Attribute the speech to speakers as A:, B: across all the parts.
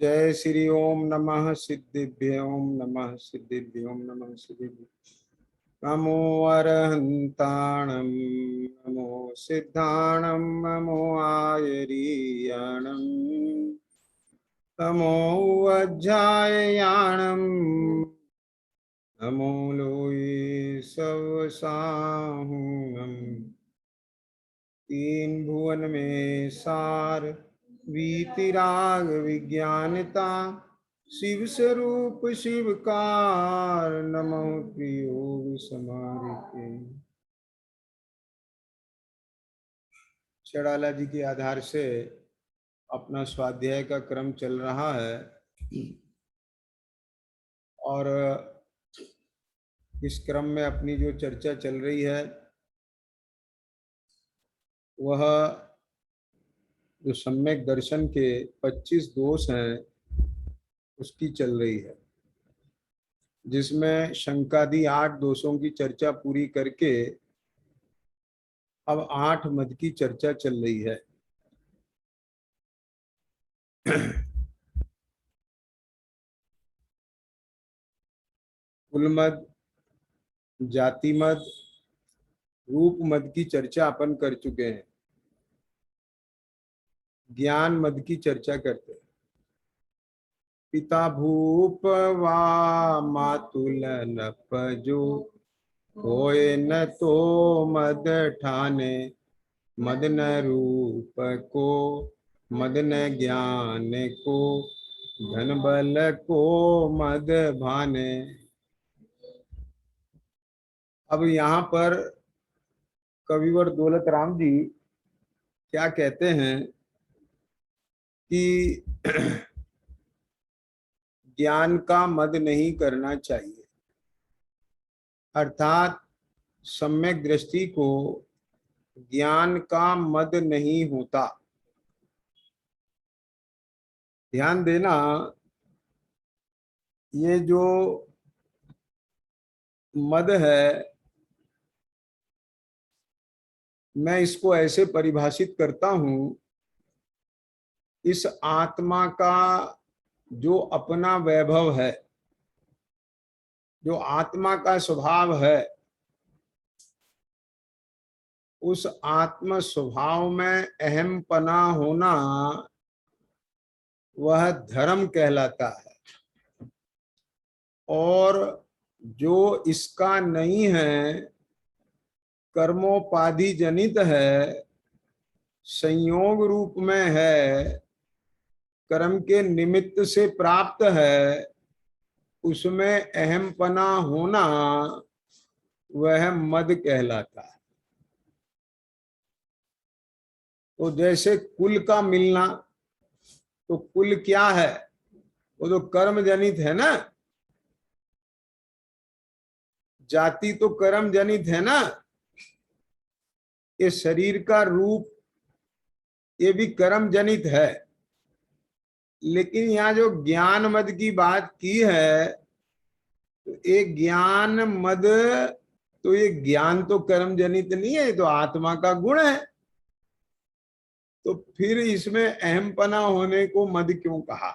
A: जय श्री ओम नमः सिद्धिभ्य ओम नमः सिद्धिभ्य ओम नमः सिद्धिभ्य। नमो अरहंताणं नमो सिद्धाणं नमो आयरीयाणं नमो वज्राययाणं नमो लोये सवसाहुणम्। तीन भुवन में सार वीतिराग विज्ञानता शिव स्वरूप शिवकार नमो योग समारिते। चड़ाला जी के आधार से अपना स्वाध्याय का क्रम चल रहा है और इस क्रम में अपनी जो चर्चा चल रही है वह जो सम्यक दर्शन के 25 दोष हैं उसकी चल रही है, जिसमें शंकादि 8 दोषों की चर्चा पूरी करके अब 8 मद की चर्चा चल रही है। कुल मद, जाति मद, रूप मद की चर्चा अपन कर चुके हैं। ज्ञान मद की चर्चा करते हैं। पिता भूप वा मातुल नपजो होए न तो मद ठाने मद न रूप को मद न ज्ञान को धन बल को मद भाने। अब यहाँ पर कविवर दौलत राम जी क्या कहते हैं कि ज्ञान का मद नहीं करना चाहिए, अर्थात सम्यक दृष्टि को ज्ञान का मद नहीं होता। ध्यान देना, ये जो मद है मैं इसको ऐसे परिभाषित करता हूं, इस आत्मा का जो अपना वैभव है, जो आत्मा का स्वभाव है, उस आत्म स्वभाव में अहम पना होना वह धर्म कहलाता है। और जो इसका नहीं है, कर्मोपाधि जनित है, संयोग रूप में है, कर्म के निमित्त से प्राप्त है, उसमें अहम पना होना वह मद कहलाता है। तो जैसे कुल का मिलना, तो कुल क्या है? वो तो कर्म जनित है ना। जाति तो कर्म जनित है ना। ये शरीर का रूप ये भी कर्म जनित है। लेकिन यहाँ जो ज्ञान मद की बात की है, तो एक ज्ञान मद, तो ये ज्ञान तो कर्म जनित नहीं है, तो आत्मा का गुण है। तो फिर इसमें अहमपना होने को मद क्यों कहा?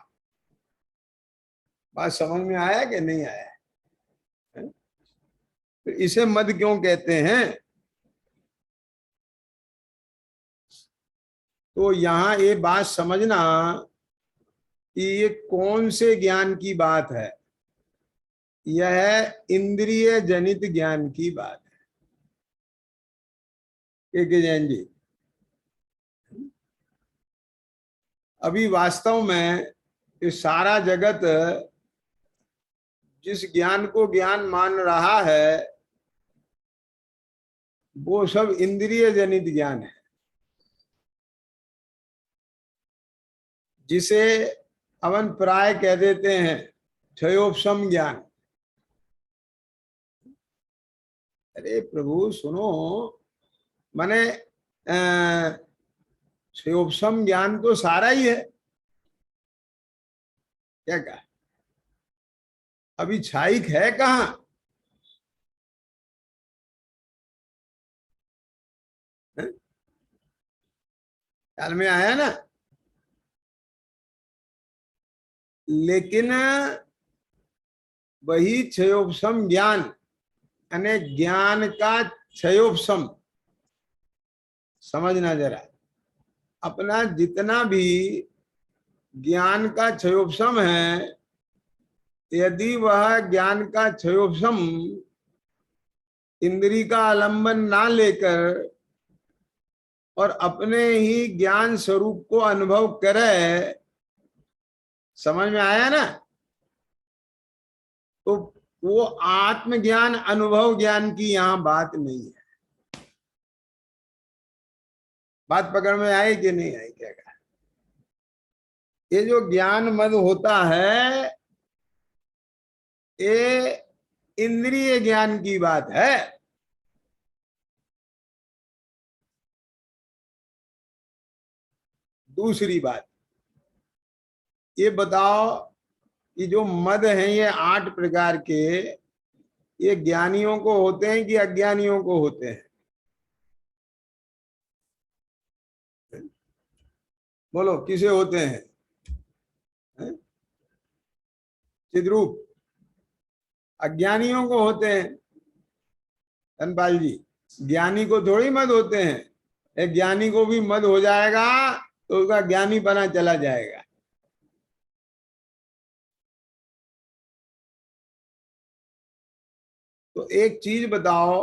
A: बात समझ में आया कि नहीं आया? तो इसे मद क्यों कहते हैं? तो यहाँ ये बात समझना कि ये कौन से ज्ञान की बात है। यह इंद्रिय जनित ज्ञान की बात है। के जैन जी, अभी वास्तव में ये सारा जगत जिस ज्ञान को ज्ञान मान रहा है वो सब इंद्रिय जनित ज्ञान है, जिसे अवन प्राय कह देते हैं क्षयोपशम ज्ञान। अरे प्रभु सुनो, माने क्षयोपशम ज्ञान तो सारा ही है। क्या कहा? अभी छाइक है कहाँ? ख्याल में आया ना? लेकिन वही क्षयोपशम ज्ञान, यानी ज्ञान का क्षयोपशम, समझना जरा, अपना जितना भी ज्ञान का क्षयोपशम है, यदि वह ज्ञान का क्षयोपशम इंद्री का आलंबन ना लेकर और अपने ही ज्ञान स्वरूप को अनुभव करे, समझ में आया ना, तो वो आत्मज्ञान अनुभव ज्ञान की यहां बात नहीं है। बात पकड़ में आई कि नहीं आई? क्या कहा? ये जो ज्ञान मद होता है, ये इंद्रिय ज्ञान की बात है। दूसरी बात, ये बताओ कि जो मद हैं ये 8 प्रकार के, ये ज्ञानियों को होते हैं कि अज्ञानियों को होते हैं? बोलो, किसे होते हैं? चिद्रूप, अज्ञानियों को होते हैं। धनपाल जी, ज्ञानी को थोड़ी मद होते हैं। एक ज्ञानी को भी मद हो जाएगा तो उसका ज्ञानी बना चला जाएगा। तो एक चीज बताओ,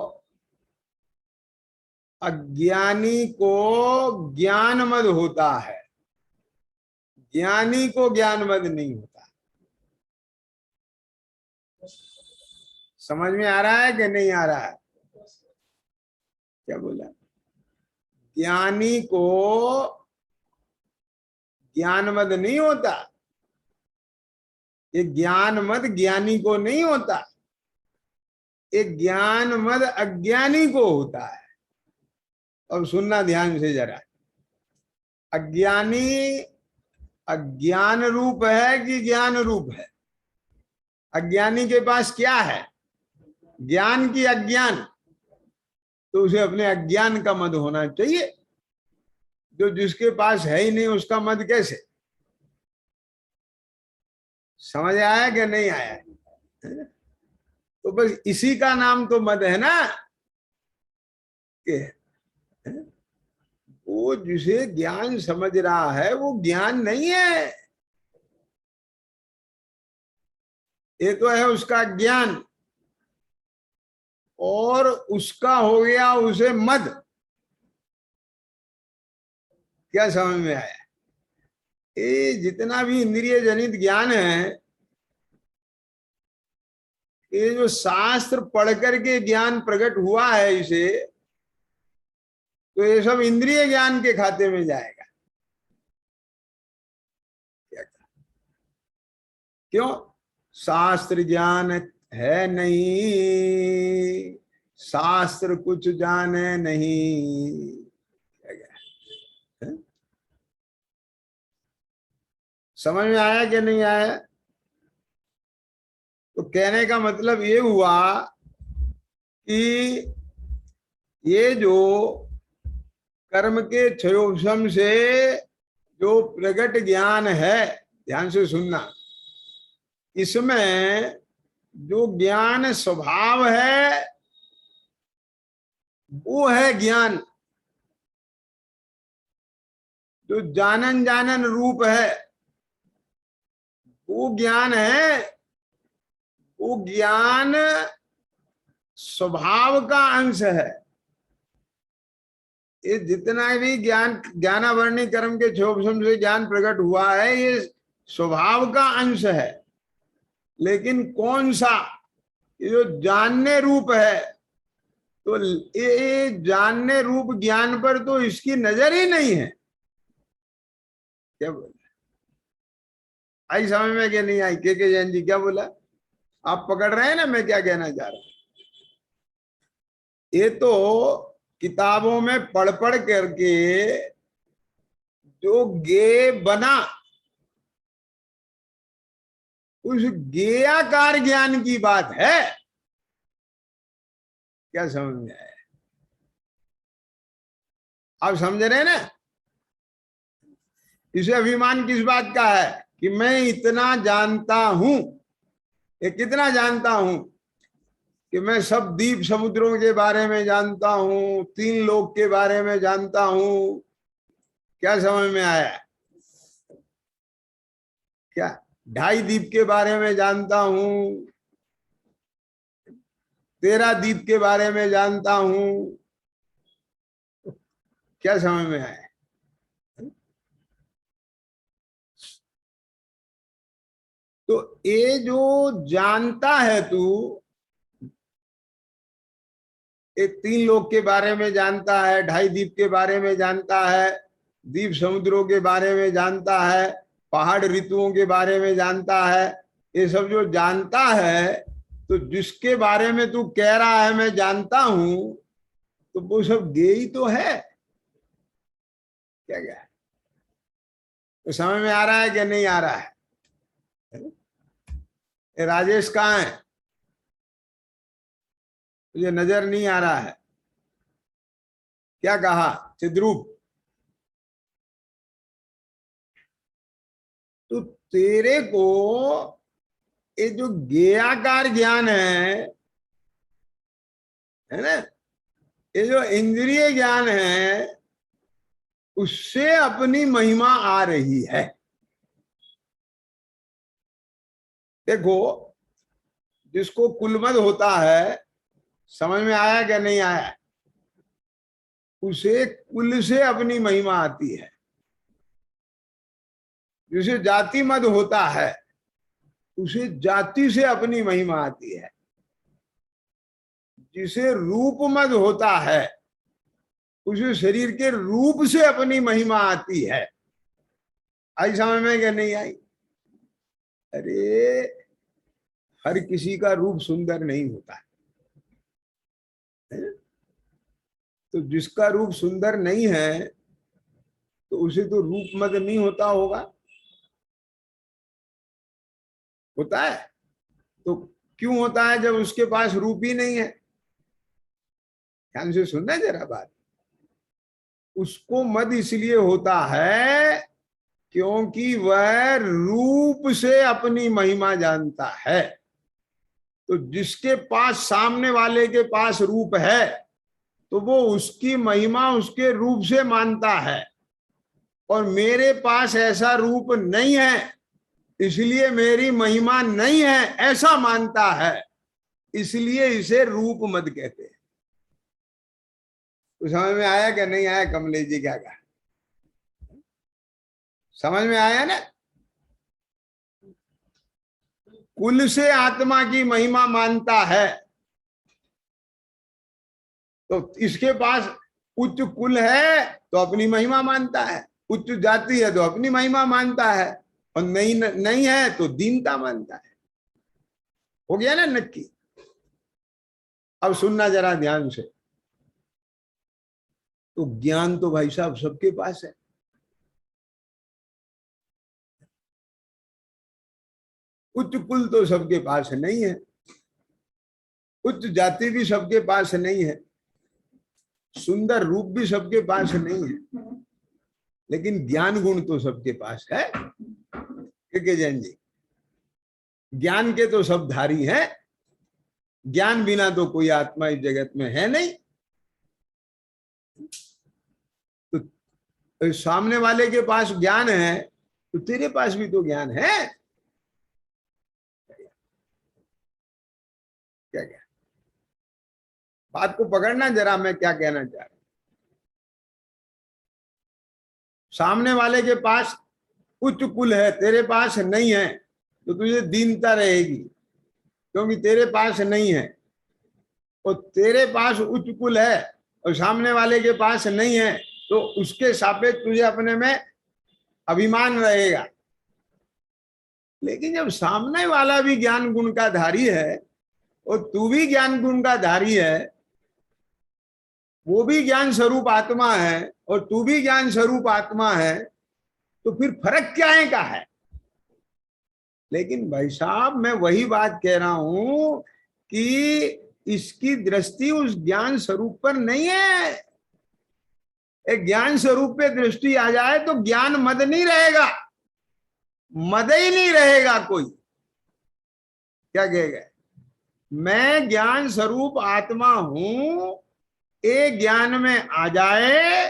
A: अज्ञानी को ज्ञान मद होता है, ज्ञानी को ज्ञान मद नहीं होता। समझ में आ रहा है कि नहीं आ रहा है? क्या बोला? ज्ञानी को ज्ञान मद नहीं होता। ये ज्ञान मद ज्ञानी को नहीं होता, एक ज्ञान मद अज्ञानी को होता है। अब सुनना ध्यान से जरा, अज्ञानी अज्ञान रूप है कि ज्ञान रूप है? अज्ञानी के पास क्या है? ज्ञान की अज्ञान, तो उसे अपने अज्ञान का मद होना चाहिए। जो जिसके पास है ही नहीं उसका मद कैसे? समझ आया कि नहीं आया? तो बस इसी का नाम तो मद है ना, कि वो जिसे ज्ञान समझ रहा है वो ज्ञान नहीं है, ये तो है उसका ज्ञान, और उसका हो गया उसे मद। क्या समझ में आया? ये जितना भी इंद्रिय जनित ज्ञान है, ये जो शास्त्र पढ़ करके ज्ञान प्रकट हुआ है इसे, तो ये सब इंद्रिय ज्ञान के खाते में जाएगा। क्या? क्यों? शास्त्र ज्ञान है नहीं, शास्त्र कुछ जाने नहीं। समझ में आया कि नहीं आया? तो कहने का मतलब ये हुआ कि ये जो कर्म के क्षयोपशम से जो प्रगट ज्ञान है, ध्यान से सुनना, इसमें जो ज्ञान स्वभाव है वो है ज्ञान। जो जानन जानन रूप है वो ज्ञान है। वो ज्ञान स्वभाव का अंश है। ये जितना भी ज्ञान ज्ञानावरणी कर्म के क्षयोपशम से ज्ञान प्रकट हुआ है, ये स्वभाव का अंश है। लेकिन कौन सा? ये जो जानने रूप है, तो ये जानने रूप ज्ञान पर तो इसकी नजर ही नहीं है। क्या बोला? आई समझ में क्या नहीं आई? के जैन जी क्या बोला? आप पकड़ रहे हैं ना मैं क्या कहना चाह रहा हूं? ये तो किताबों में पढ़ पढ़ करके जो गे बना, उस गेयाकार ज्ञान की बात है। क्या समझ में आया? आप समझ रहे हैं ना? इसे अभिमान किस बात का है कि मैं इतना जानता हूं, ये कितना जानता हूं कि मैं सब द्वीप समुद्रों के बारे में जानता हूं, 3 लोक के बारे में जानता हूं। क्या समझ में आया? क्या 2.5 द्वीप के बारे में जानता हूं, 13 द्वीप के बारे में जानता हूं। क्या समझ में आया? तो ये जो जानता है तू, एक 3 लोक के बारे में जानता है, 2.5 द्वीप के बारे में जानता है, द्वीप समुद्रों के बारे में जानता है, पहाड़ ऋतुओं के बारे में जानता है। ये सब जो जानता है, तो जिसके बारे में तू कह रहा है मैं जानता हूं, तो वो सब गे ही तो है। क्या क्या तो समझ में आ रहा है कि नहीं आ रहा है? राजेश कहाँ है? मुझे नजर नहीं आ रहा है। क्या कहा चिद्रूप? तो तेरे को ये जो ज्ञेयाकार ज्ञान है ना, ये जो इंद्रिय ज्ञान है, उससे अपनी महिमा आ रही है। देखो, जिसको कुलमद होता है, समझ में आया क्या नहीं आया? उसे कुल से अपनी महिमा आती है। जिसे जाति मद होता है, उसे जाति से अपनी महिमा आती है। जिसे रूप मद होता है, उसे शरीर के रूप से अपनी महिमा आती है। आई समझ में क्या नहीं आई? अरे, हर किसी का रूप सुंदर नहीं होता है। तो जिसका रूप सुंदर नहीं है, तो उसे तो रूप मद नहीं होता होगा। होता है? तो क्यों होता है जब उसके पास रूप ही नहीं है? ध्यान से सुनना जरा बात। उसको मद इसलिए होता है क्योंकि वह रूप से अपनी महिमा जानता है। तो जिसके पास, सामने वाले के पास रूप है, तो वो उसकी महिमा उसके रूप से मानता है। और मेरे पास ऐसा रूप नहीं है, इसलिए मेरी महिमा नहीं है, ऐसा मानता है। इसलिए इसे रूप मद कहते हैं। तो समझ में आया क्या नहीं आया? कमलेश जी क्या कहा? समझ में आया ना? कुल से आत्मा की महिमा मानता है, तो इसके पास उच्च कुल है तो अपनी महिमा मानता है, उच्च जाति है तो अपनी महिमा मानता है, और नहीं है तो दीनता मानता है। हो गया ना नक्की? अब सुनना जरा ध्यान से। तो ज्ञान तो भाई साहब सबके पास है। उच्च कुल तो सबके पास नहीं है, उच्च जाति भी सबके पास नहीं है, सुंदर रूप भी सबके पास नहीं है, लेकिन ज्ञान गुण तो सबके पास है। के जैन जी, ज्ञान के तो सब धारी हैं। ज्ञान बिना तो कोई आत्मा इस जगत में है नहीं। तो सामने वाले के पास ज्ञान है, तो तेरे पास भी तो ज्ञान है। क्या क्या बात को पकड़ना जरा, मैं क्या कहना चाह रहा हूं। सामने वाले के पास उच्च कुल है, तेरे पास नहीं है, तो तुझे दीनता रहेगी, क्योंकि तेरे पास नहीं है। और तेरे पास उच्च कुल है और सामने वाले के पास नहीं है, तो उसके सापेक्ष तुझे अपने में अभिमान रहेगा। लेकिन जब सामने वाला भी ज्ञान गुण का धारी है और तू भी ज्ञान गुण का धारी है, वो भी ज्ञान स्वरूप आत्मा है और तू भी ज्ञान स्वरूप आत्मा है, तो फिर फर्क क्या है का है? लेकिन भाई साहब, मैं वही बात कह रहा हूं कि इसकी दृष्टि उस ज्ञान स्वरूप पर नहीं है। एक ज्ञान स्वरूप पे दृष्टि आ जाए तो ज्ञान मद नहीं रहेगा। मद ही नहीं रहेगा कोई। क्या कहेगा? मैं ज्ञान स्वरूप आत्मा हूं, एक ज्ञान में आ जाए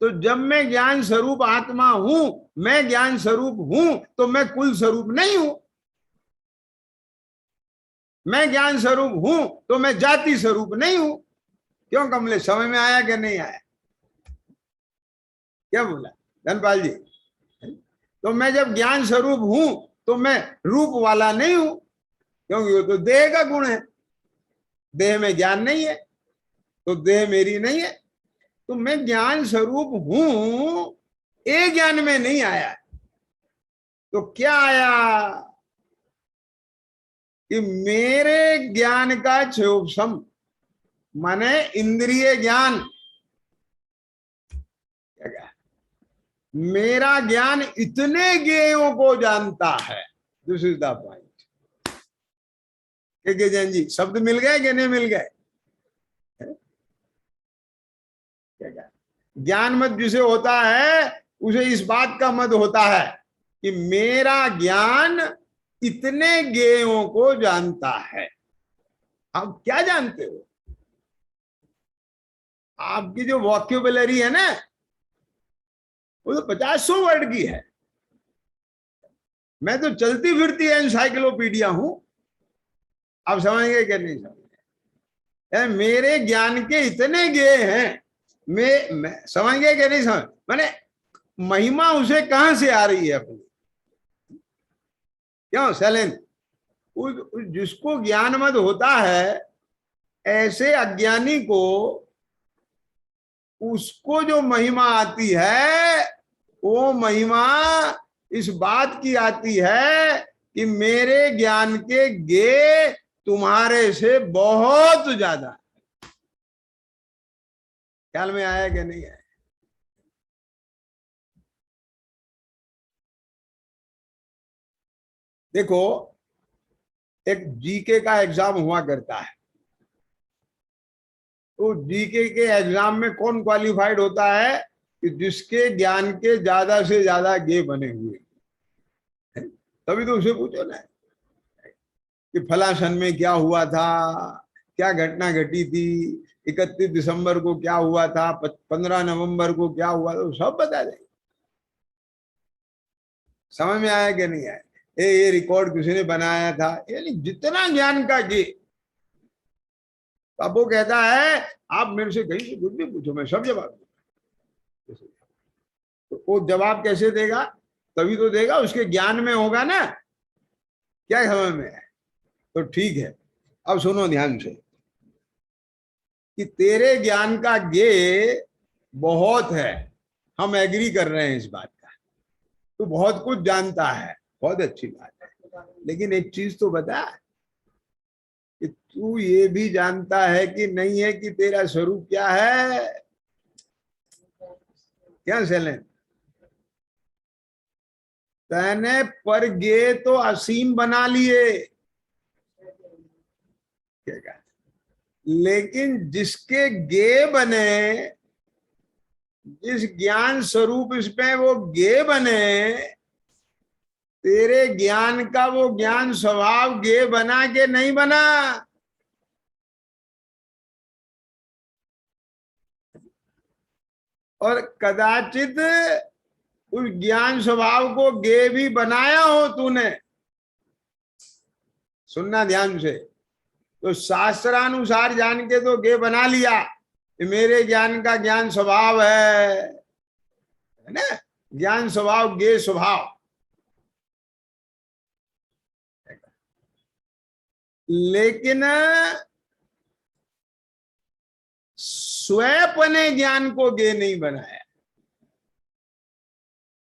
A: तो जब मैं ज्ञान स्वरूप आत्मा हूं, मैं ज्ञान स्वरूप हूं, तो मैं कुल स्वरूप नहीं हूं। मैं ज्ञान स्वरूप हूं तो मैं जाति स्वरूप नहीं हूं। क्यों कमलेश, समझ में आया कि नहीं आया? क्या बोला धनपाल जी? तो मैं जब ज्ञान स्वरूप हूं तो मैं रूप वाला नहीं हूं, क्योंकि वो तो देह का गुण है। देह में ज्ञान नहीं है तो देह मेरी नहीं है। तो मैं ज्ञान स्वरूप हूं, एक ज्ञान में नहीं आया। तो क्या आया कि मेरे ज्ञान का क्षयोपशम, माने इंद्रिय ज्ञान। क्या? मेरा ज्ञान इतने ज्ञेयों को जानता है। This is the point. Jain ji, शब्द मिल गए कि नहीं मिल गए? ज्ञान मत जिसे होता है उसे इस बात का मत होता है कि मेरा ज्ञान इतने ज्ञेयों को जानता है। आप क्या जानते हो? आपकी जो वॉक्यूबुलरी है ना, वो तो 50-100 वर्ड की है। मैं तो चलती फिरती एनसाइक्लोपीडिया हूं। आप समझेंगे कि नहीं समझेंगे? मेरे ज्ञान के इतने ज्ञेय हैं। मैं समझेंगे कि नहीं समझ? मैंने महिमा उसे कहां से आ रही है अपनी? क्यों शैलेंद्र? जिसको ज्ञान मत होता है, ऐसे अज्ञानी को, उसको जो महिमा आती है, वो महिमा इस बात की आती है कि मेरे ज्ञान के गे तुम्हारे से बहुत ज्यादा। ख्याल में आया कि नहीं आया? देखो, एक जीके का एग्जाम हुआ करता है। तो जीके के एग्जाम में कौन क्वालिफाइड होता है? कि जिसके ज्ञान के ज्यादा से ज्यादा गे बने हुए। तभी तो उसे पूछो ना कि फला सन में क्या हुआ था, क्या घटना घटी थी, 31 दिसंबर को क्या हुआ था, 15 नवंबर को क्या हुआ था, तो सब बता देंगे। समझ में आया कि नहीं आया? ये रिकॉर्ड किसी ने बनाया था, यानी जितना ज्ञान का गे। अब वो कहता है आप मेरे से कहीं से कुछ भी पूछो, मैं सब जवाब दूंगा। तो वो जवाब कैसे देगा? तभी तो देगा उसके ज्ञान में होगा ना। क्या समझ में है? तो ठीक है, अब सुनो ध्यान से कि तेरे ज्ञान का गे बहुत है। हम एग्री कर रहे हैं इस बात का। तू बहुत कुछ जानता है, बहुत अच्छी बात है। लेकिन एक चीज तो बता कि तू ये भी जानता है कि नहीं है कि तेरा स्वरूप क्या है? क्या शैलेंद्र? तैने पर गे तो असीम बना लिए, लेकिन जिसके गे बने, जिस ज्ञान स्वरूप इसमें वो गे बने, तेरे ज्ञान का वो ज्ञान स्वभाव गे बना के नहीं बना। और कदाचित उस ज्ञान स्वभाव को गे भी बनाया हो तूने। सुनना ध्यान से। तो शास्त्रानुसार जान के तो गे बना लिया कि मेरे ज्ञान का ज्ञान स्वभाव है ना? ज्ञान स्वभाव गे स्वभाव। लेकिन स्वयं ज्ञान को गे नहीं बनाया।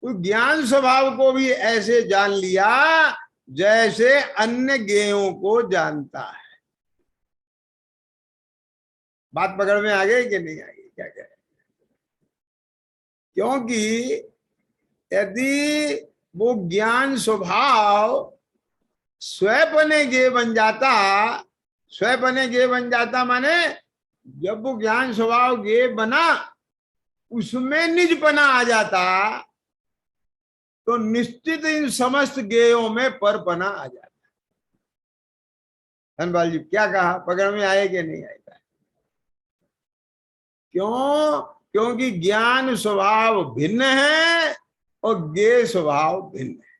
A: उस ज्ञान स्वभाव को भी ऐसे जान लिया जैसे अन्य ज्ञेयों को जानता है। बात पकड़ में आ गई कि नहीं आ गई? क्या कह रहे? क्योंकि यदि वो ज्ञान स्वभाव स्वयं गे बन जाता, स्वयं गे बन जाता माने जब वो ज्ञान स्वभाव गे बना, उसमें निजपना आ जाता, तो निश्चित इन समस्त गेयों में परपना आ जाता है। धनपाल जी क्या कहा, पकड़ में आए कि नहीं आएगा? क्यों? क्योंकि ज्ञान स्वभाव भिन्न है और ज्ञेय स्वभाव भिन्न है।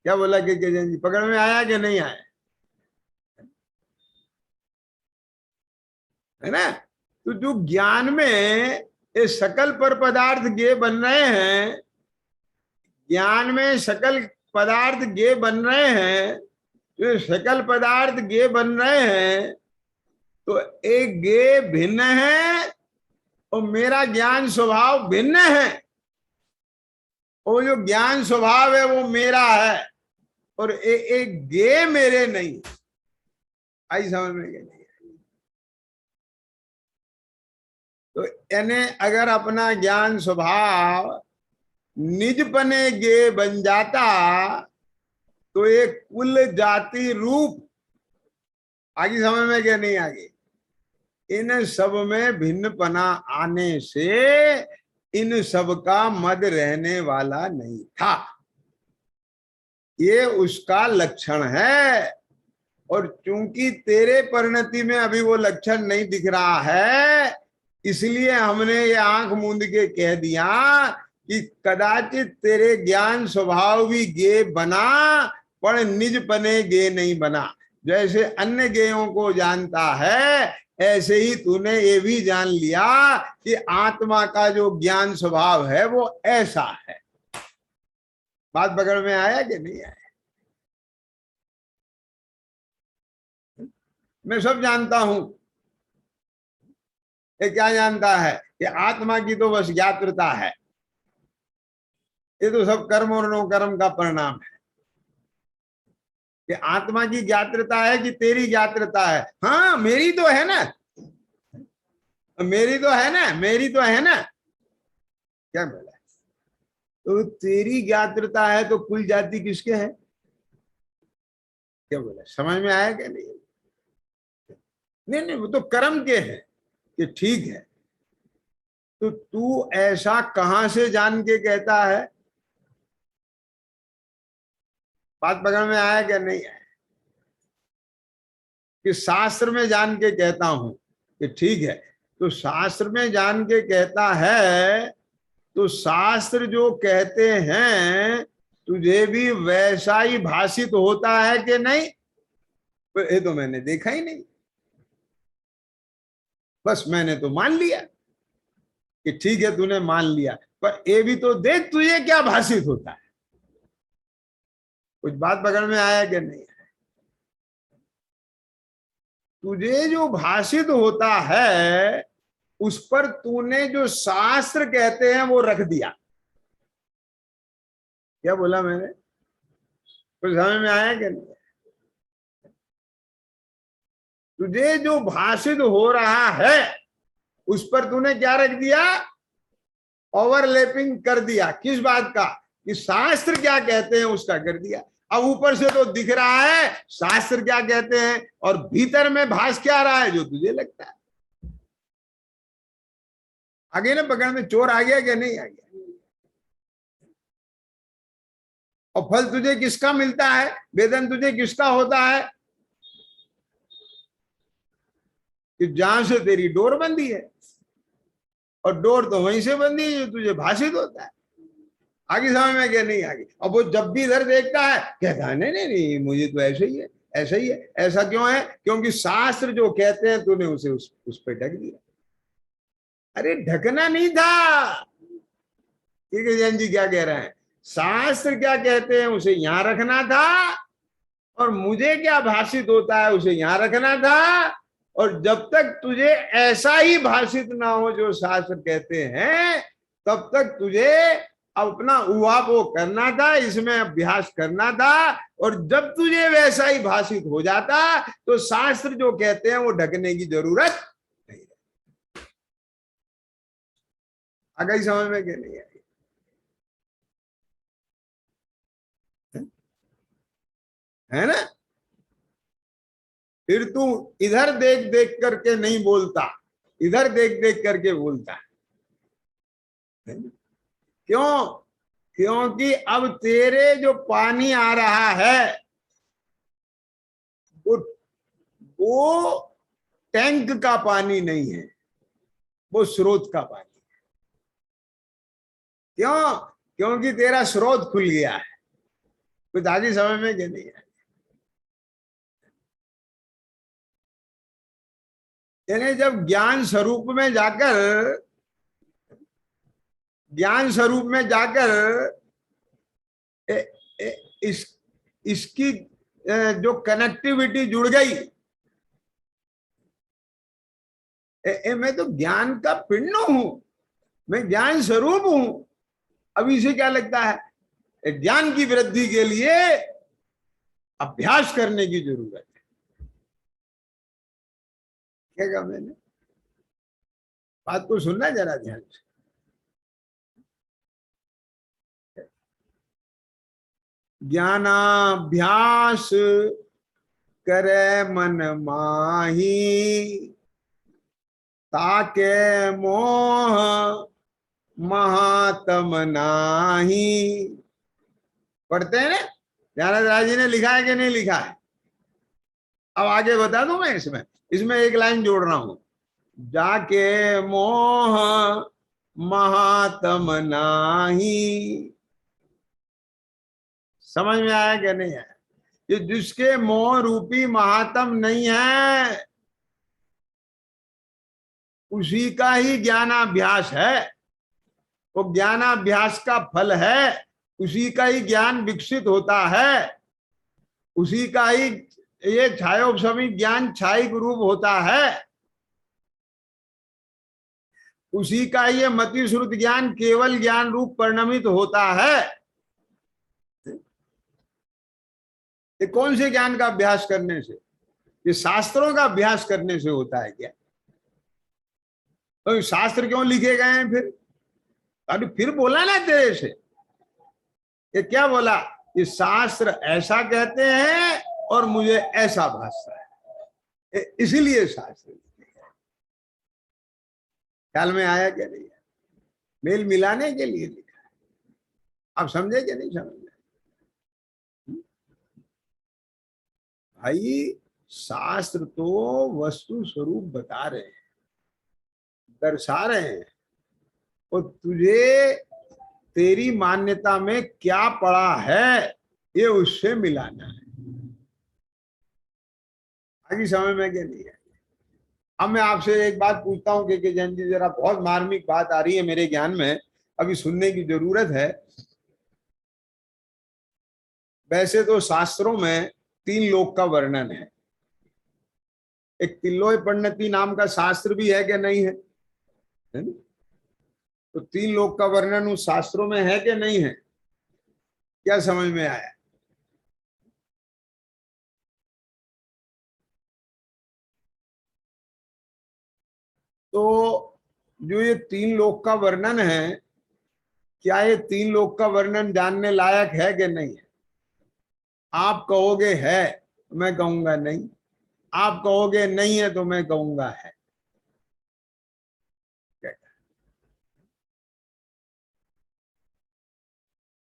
A: क्या बोला कि जैन जी, पकड़ में आया कि नहीं आया? है ना? तो जो ज्ञान में ये सकल पर पदार्थ ज्ञेय बन रहे हैं, ज्ञान में सकल पदार्थ ज्ञेय बन रहे हैं, तो सकल पदार्थ ज्ञेय बन रहे हैं, तो एक ज्ञेय भिन्न है और मेरा ज्ञान स्वभाव भिन्न है। वो जो ज्ञान स्वभाव है वो मेरा है और एक ज्ञेय मेरे नहीं। आई समझ में गई? तो यानी अगर अपना ज्ञान स्वभाव निजपने ज्ञेय बन जाता तो एक कुल जाति रूप, आगे समझ में क्या नहीं आगे, इन सब में भिन्नपना आने से इन सब का मद रहने वाला नहीं था। ये उसका लक्षण है। और चूंकि तेरे परिणति में अभी वो लक्षण नहीं दिख रहा है, इसलिए हमने ये आंख मूंद के कह दिया कि कदाचित तेरे ज्ञान स्वभाव भी ज्ञेय बना पर निजपने ज्ञेय नहीं बना। जैसे अन्य ज्ञेयों को जानता है ऐसे ही तूने ये भी जान लिया कि आत्मा का जो ज्ञान स्वभाव है वो ऐसा है। बात पकड़ में आया कि नहीं आया? मैं सब जानता हूं। ये क्या जानता है कि आत्मा की तो बस ज्ञातृता है, ये तो सब कर्म और नो कर्म का परिणाम है। कि आत्मा की ज्ञातृता है कि तेरी ज्ञातृता है? हाँ मेरी तो है ना, मेरी तो है ना, मेरी तो है ना। क्या बोला? तो तेरी ज्ञातृता है तो कुल जाति किसके है? क्या बोला? समझ में आया क्या? नहीं नहीं नहीं, वो तो कर्म के हैं कि ठीक है। तो तू ऐसा कहां से जान के कहता है? बात पकड़ में आया क्या नहीं आया? कि शास्त्र में जान के कहता हूं कि ठीक है। तो शास्त्र में जान के कहता है तो शास्त्र जो कहते हैं तुझे भी वैसा ही भाषित होता है कि नहीं? ये तो मैंने देखा ही नहीं, बस मैंने तो मान लिया कि ठीक है तूने मान लिया, पर ये भी तो देख तुझे क्या भाषित होता है। कुछ बात पकड़ में आया कि नहीं? तुझे जो भाषित होता है उस पर तूने जो शास्त्र कहते हैं वो रख दिया। क्या बोला मैंने? कुछ समझ में आया कि नहीं? तुझे जो भाषित हो रहा है उस पर तूने क्या रख दिया? ओवरलैपिंग कर दिया। किस बात का? कि शास्त्र क्या कहते हैं उसका कर दिया। अब ऊपर से तो दिख रहा है शास्त्र क्या कहते हैं और भीतर में भास क्या रहा है जो तुझे लगता है। आगे ना पकड़ में चोर आ गया क्या नहीं आ गया? और फल तुझे किसका मिलता है? वेदन तुझे किसका होता है? कि जहां से तेरी डोर बंधी है, और डोर तो वहीं से बंधी है जो तुझे भाषित होता है। आगे समझ में क्या नहीं? आगे अब वो जब भी इधर देखता है कहता है नहीं नहीं नहीं मुझे तो ऐसे ही है, ऐसा ही है। ऐसा क्यों है? क्योंकि शास्त्र जो कहते हैं तूने उसे उस पर ढक दिया। अरे ढकना नहीं था। ठीक है जैन जी क्या कह रहे हैं? शास्त्र क्या कहते हैं उसे यहां रखना था और मुझे क्या भाषित होता है उसे यहां रखना था। और जब तक तुझे ऐसा ही भाषित ना हो जो शास्त्र कहते हैं तब तक तुझे अपना उहापोह करना था, इसमें अभ्यास करना था। और जब तुझे वैसा ही भाषित हो जाता तो शास्त्र जो कहते हैं वो ढकने की जरूरत नहीं। आगे समझ में क्या नहीं आई? है ना? फिर तू इधर देख देख करके नहीं बोलता, इधर देख देख करके बोलता है। क्यों? क्योंकि अब तेरे जो पानी आ रहा है वो वो टैंक का पानी नहीं है, वो स्रोत का पानी। क्यों? क्योंकि तेरा स्रोत खुल गया है। कुछ आगे समझ में क्या नहीं है? यानी जब ज्ञान स्वरूप में जाकर ए, इस इसकी जो कनेक्टिविटी जुड़ गई, मैं तो ज्ञान का पिंड हूं, मैं ज्ञान स्वरूप हूं। अभी से क्या लगता है? ज्ञान की वृद्धि के लिए अभ्यास करने की जरूरत है। क्या कहा मैंने? बात को सुनना जरा ध्यान से। ज्ञानाभ्यास करे मन माही, ताके मोह महात्म नाही। पढ़ते हैं ना? ज्ञानराज राज जी ने लिखा है कि नहीं लिखा है? अब आगे बता दूं मैं। इसमें इसमें एक लाइन जोड़ रहा हूं, जाके मोह महात्म नाही। समझ में आया कि नहीं आया? ये जिसके मोह रूपी महात्म नहीं है, उसी का ही ज्ञानाभ्यास है। वो ज्ञानाभ्यास का फल है, उसी का ही ज्ञान विकसित होता है, उसी का ही ये छायोपशमी ज्ञान छायिक रूप होता है, उसी का ये मति श्रुत ज्ञान केवल ज्ञान रूप परिणमित होता है। ये कौन से ज्ञान का अभ्यास करने से? ये शास्त्रों का अभ्यास करने से होता है क्या? तो शास्त्र क्यों लिखे गए हैं फिर? अरे फिर बोला ना तेरे से, ये क्या बोला? ये शास्त्र ऐसा कहते हैं और मुझे ऐसा भासता है, इसीलिए शास्त्र लिखे गए। ख्याल में आया क्या नहीं? मेल मिलाने के लिए लिखा है। आप समझे कि नहीं समझे भाई? शास्त्र तो वस्तु स्वरूप बता रहे हैं, दर्शा रहे हैं, और तुझे तेरी मान्यता में क्या पड़ा है ये उससे मिलाना है। आगे समझ में क्या नहीं है? अब मैं आपसे एक बात पूछता हूँ कि जैन जी, जरा बहुत मार्मिक बात आ रही है मेरे ज्ञान में, अभी सुनने की जरूरत है। वैसे तो शास्त्रों में 3 लोक का वर्णन है। एक तिल्लोय परिणति नाम का शास्त्र भी है कि नहीं है? है ना? तो 3 लोक का वर्णन उस शास्त्रों में है कि नहीं है? क्या समझ में आया? तो जो ये 3 लोक का वर्णन है, क्या ये 3 लोक का वर्णन जानने लायक है कि नहीं है? आप कहोगे है तो मैं कहूंगा नहीं, आप कहोगे नहीं है तो मैं कहूंगा है।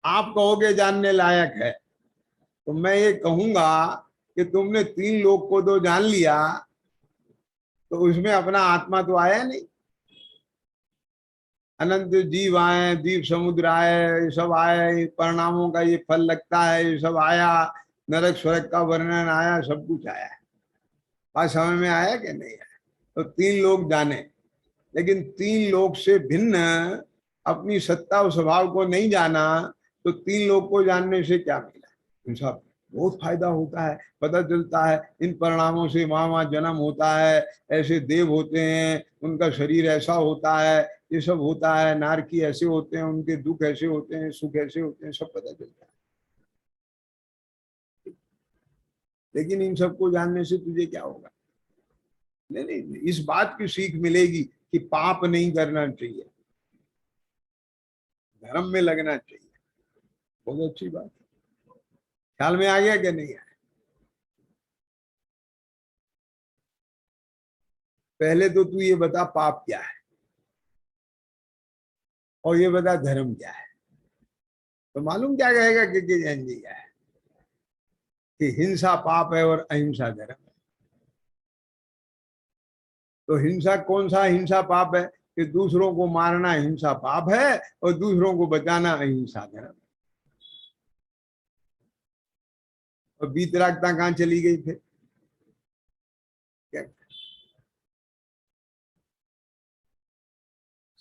A: आप कहोगे जानने लायक है, तो मैं ये कहूंगा कि तुमने 3 लोक को तो जान लिया, तो उसमें अपना आत्मा तो आया नहीं। अनंत जीव आए, द्वीप समुद्र आए, ये सब आए, परिणामों का ये फल लगता है, ये सब आया, नरक स्वर्ग का वर्णन आया, सब कुछ आया। बात समझ में आया कि नहीं आया? तो 3 लोग जाने, लेकिन 3 लोग से भिन्न अपनी सत्ता और स्वभाव को नहीं जाना, तो 3 लोग को जानने से क्या मिला? इनसा बहुत फायदा होता है, पता चलता है इन परिणामों से वहां वहां जन्म होता है, ऐसे देव होते हैं, उनका शरीर ऐसा होता है, ये सब होता है, नारकी ऐसे होते हैं, उनके दुख ऐसे होते हैं, सुख ऐसे होते हैं, सब पता चलता है। लेकिन इन सबको जानने से तुझे क्या होगा? नहीं नहीं, इस बात की सीख मिलेगी कि पाप नहीं करना चाहिए, धर्म में लगना चाहिए। बहुत अच्छी बात है। ख्याल में आ गया कि नहीं आया? पहले तो तू ये बता पाप क्या है, और ये बता धर्म क्या है। तो मालूम क्या कहेगा के जैन जी का है कि हिंसा पाप है और अहिंसा धर्म है। तो हिंसा कौन सा हिंसा पाप है कि दूसरों को मारना हिंसा पाप है और दूसरों को बचाना अहिंसा धर्म है। और वीतरागता कहाँ चली गई फिर? क्या